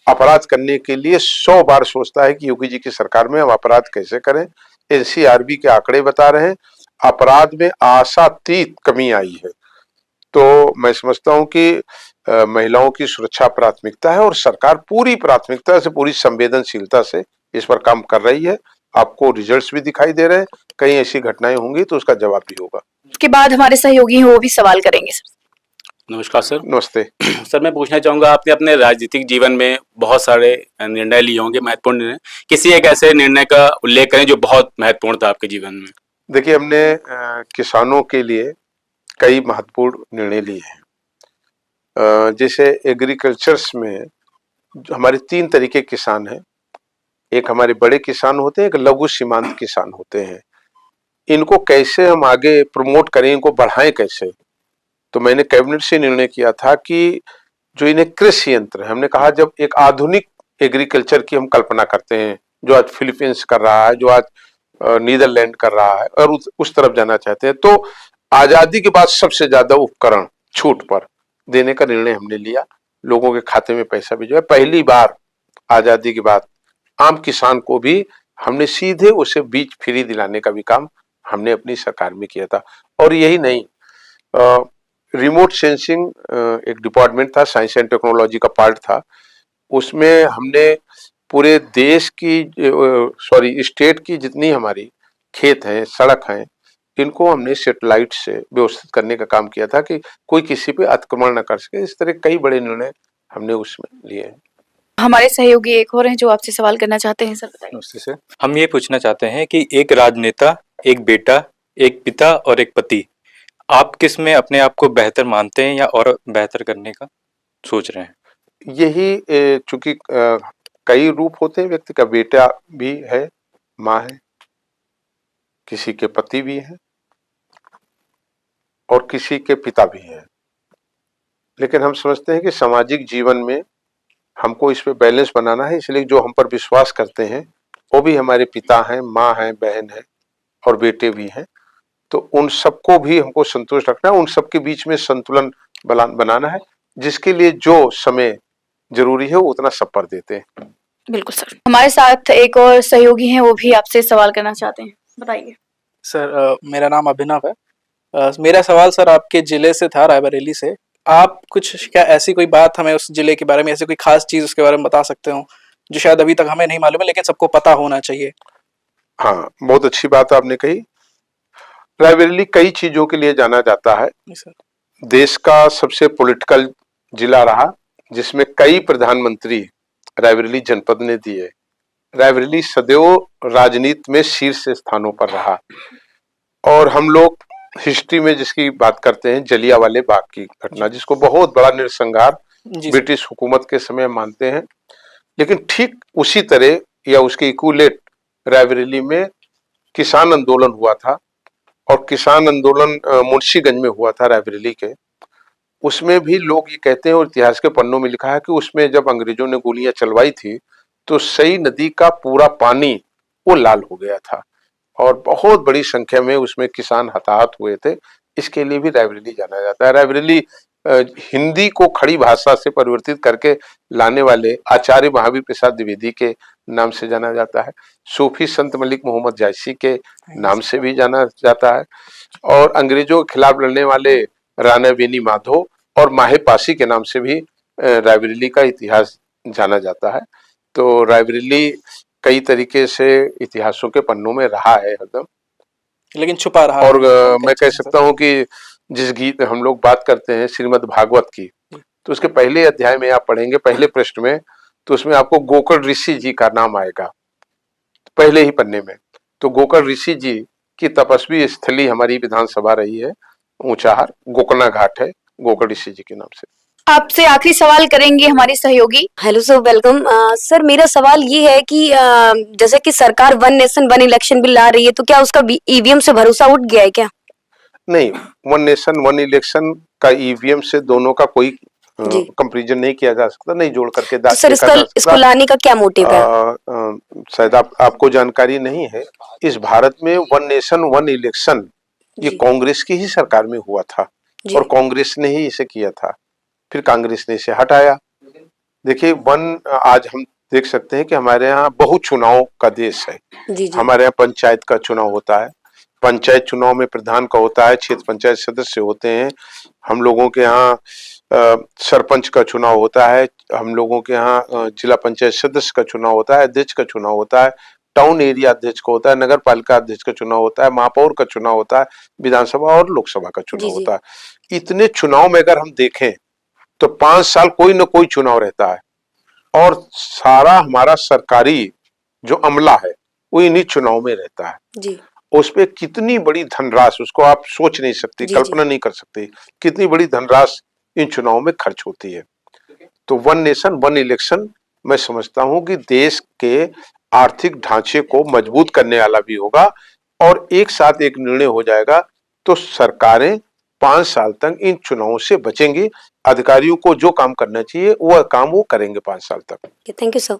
अपराध करने के लिए 100 बार सोचता है कि योगी जी की सरकार में हम अपराध कैसे करें। एनसीआरबी के आंकड़े बता रहे हैं अपराध में आशातीत कमी आई है। तो मैं समझता हूं कि महिलाओं की सुरक्षा प्राथमिकता है, और सरकार पूरी प्राथमिकता से, पूरी संवेदनशीलता से इस पर काम कर रही है। आपको रिजल्ट्स भी दिखाई दे रहे हैं, कहीं ऐसी घटनाएं होंगी तो उसका जवाब भी होगा। उसके बाद हमारे सहयोगी हैं वो भी सवाल करेंगे सर। नमस्कार सर। नमस्ते सर, मैं पूछना चाहूंगा, आपने अपने राजनीतिक जीवन में बहुत सारे निर्णय लिए होंगे, महत्वपूर्ण निर्णय, किसी एक ऐसे निर्णय का उल्लेख करें जो बहुत महत्वपूर्ण था आपके जीवन में। देखिए, हमने किसानों के लिए कई महत्वपूर्ण निर्णय लिए हैं। जैसे एग्रीकल्चर्स में हमारे 3 तरीके किसान हैं। एक हमारे बड़े किसान होते हैं, एक लघु सीमांत किसान होते हैं। इनको कैसे हम आगे प्रमोट करें, इनको बढ़ाएं कैसे, तो मैंने कैबिनेट से निर्णय किया था कि जो इन्हें कृषि यंत्र है, हमने कहा जब एक आधुनिक एग्रीकल्चर की हम कल्पना करते हैं, जो आज फिलीपींस कर रहा है, जो आज नीदरलैंड कर रहा है, और उस तरफ जाना चाहते हैं, तो आजादी के बाद सबसे ज्यादा उपकरण छूट पर देने का निर्णय हमने लिया। लोगों के खाते में पैसा भिजवाया। पहली बार आजादी के बाद आम किसान को भी हमने सीधे उसे बीज फ्री दिलाने का भी काम हमने अपनी सरकार में किया था। और यही नहीं, रिमोट सेंसिंग एक डिपार्टमेंट था, साइंस एंड टेक्नोलॉजी का पार्ट था, उसमें हमने पूरे देश की स्टेट की जितनी हमारी खेत हैं, सड़क हैं, इनको हमने सैटेलाइट से व्यवस्थित करने का काम किया था कि कोई किसी पे आक्रमण न कर सके। इस तरह कई बड़े निर्णय हमने उसमें लिए हैं। हमारे सहयोगी एक और हैं जो आपसे सवाल करना चाहते हैं, सर बताइए। नमस्ते सर, हम ये पूछना चाहते हैं कि एक राजनेता, एक बेटा, एक पिता और एक पति, आप किस में अपने आप को बेहतर मानते हैं या और बेहतर करने का सोच रहे हैं? यही चूंकि कई रूप होते हैं व्यक्ति का, बेटा भी है, माँ है, किसी के पति भी है और किसी के पिता भी है, लेकिन हम समझते हैं कि सामाजिक जीवन में हमको इस पे बैलेंस बनाना है। इसलिए जो हम पर विश्वास करते हैं वो भी हमारे पिता हैं, माँ हैं, बहन है और बेटे भी हैं, तो उन सबको भी हमको संतुष्ट रखना है, उन सबके बीच में संतुलन बनाना है, जिसके लिए जो समय जरूरी है वो उतना सब पर देते हैं। बिल्कुल सर। हमारे साथ एक और सहयोगी हैं, वो भी आपसे सवाल करना चाहते हैं, बताइए। सर, मेरा नाम अभिनव है। मेरा सवाल सर आपके जिले से था, रायबरेली से। आप कुछ क्या ऐसी कोई बात हमें उस जिले के बारे में, ऐसी कोई खास चीज उसके बारे में बता सकते हो जो शायद अभी तक हमें नहीं मालूम है लेकिन सबको पता होना चाहिए? हाँ, बहुत अच्छी बात आपने कही। रायबरेली कई चीजों के लिए जाना जाता है। देश का सबसे पॉलिटिकल जिला रहा, जिसमें कई प्रधानमंत्री रायबरेली जनपद ने दिए। रायबरेली सदैव राजनीति में शीर्ष स्थानों पर रहा, और हम लोग हिस्ट्री में जिसकी बात करते हैं, जलियांवाले बाग की घटना, जिसको बहुत बड़ा नरसंहार ब्रिटिश हुकूमत के समय मानते हैं, लेकिन ठीक उसी तरह या उसके इक्विवेलेंट रायबरेली में किसान आंदोलन हुआ था, और किसान आंदोलन मुंशीगंज में हुआ था रायबरेली के। उसमें भी लोग ये कहते हैं और इतिहास के पन्नों में लिखा है कि उसमें जब अंग्रेजों ने गोलियां चलवाई थी तो सई नदी का पूरा पानी वो लाल हो गया था, और बहुत बड़ी संख्या में उसमें किसान हताहत हुए थे। इसके लिए भी रायबरेली जाना जाता है। रायबरेली हिंदी को खड़ी भाषा से परिवर्तित करके लाने वाले आचार्य महावीर प्रसाद द्विवेदी के नाम से जाना जाता है। सूफी संत मलिक मोहम्मद जायसी के नाम से भी जाना जाता है, और अंग्रेजों के खिलाफ लड़ने वाले राणा बेनी माधव और माहे पासी के नाम से भी रायबरेली का इतिहास जाना जाता है। तो रायबरेली कई तरीके से इतिहासों के पन्नों में रहा है हरदम, लेकिन छुपा रहा और है मैं कह सकता हूँ कि जिस गीत हम लोग बात करते हैं श्रीमद् भागवत की, तो उसके पहले अध्याय में आप पढ़ेंगे, पहले पृष्ठ में, तो उसमें आपको गोकर्ण ऋषि जी का नाम आएगा पहले ही पन्ने में। तो गोकर्ण ऋषि जी की तपस्वी स्थली हमारी विधानसभा रही है, ऊंचाहार गोकर्णा घाट है, गोकर्ण ऋषि जी के नाम से। आपसे आखिरी सवाल करेंगे हमारी सहयोगी। Hello sir, welcome. सर, मेरा सवाल ये है कि जैसे कि सरकार one nation one election bill ला रही है, तो क्या उसका ईवीएम से भरोसा उठ गया है क्या? नहीं, वन नेशन वन इलेक्शन का ईवीएम से दोनों का कोई कंपैरिजन नहीं किया जा सकता, नहीं जोड़ करके तो सर इसको लाने का क्या मोटिव है? शायद आपको जानकारी नहीं है, इस भारत में वन नेशन वन इलेक्शन ये कांग्रेस की ही सरकार में हुआ था और कांग्रेस ने ही इसे किया था, फिर कांग्रेस ने इसे हटाया। देखिए, आज हम देख सकते हैं कि हमारे यहाँ बहुत चुनाव का देश है। हमारे यहाँ पंचायत का चुनाव होता है, पंचायत चुनाव में प्रधान का होता है, क्षेत्र पंचायत सदस्य होते हैं। हम लोगों के यहाँ सरपंच का चुनाव होता है, हम लोगों के यहाँ जिला पंचायत सदस्य का चुनाव होता है, अध्यक्ष का चुनाव होता है, टाउन एरिया अध्यक्ष का होता है, नगर पालिका अध्यक्ष का चुनाव होता है, महापौर का चुनाव होता है, विधानसभा और लोकसभा का चुनाव होता है। इतने चुनाव में अगर हम देखें तो 5 साल कोई न कोई चुनाव रहता है, और सारा हमारा सरकारी जो अमला है वो इन्हीं चुनाव में रहता है। उस पे कितनी बड़ी धनराशि, उसको आप सोच नहीं सकते, कल्पना नहीं कर सकते, कितनी बड़ी धनराशि इन चुनाव में खर्च होती है। तो वन नेशन वन इलेक्शन मैं समझता हूं कि देश के आर्थिक ढांचे को मजबूत करने वाला भी होगा, और एक साथ एक निर्णय हो जाएगा तो सरकारें 5 साल तक इन चुनावों से बचेंगी। अधिकारियों को जो काम करना चाहिए वह काम वो करेंगे 5 साल तक। Thank you sir.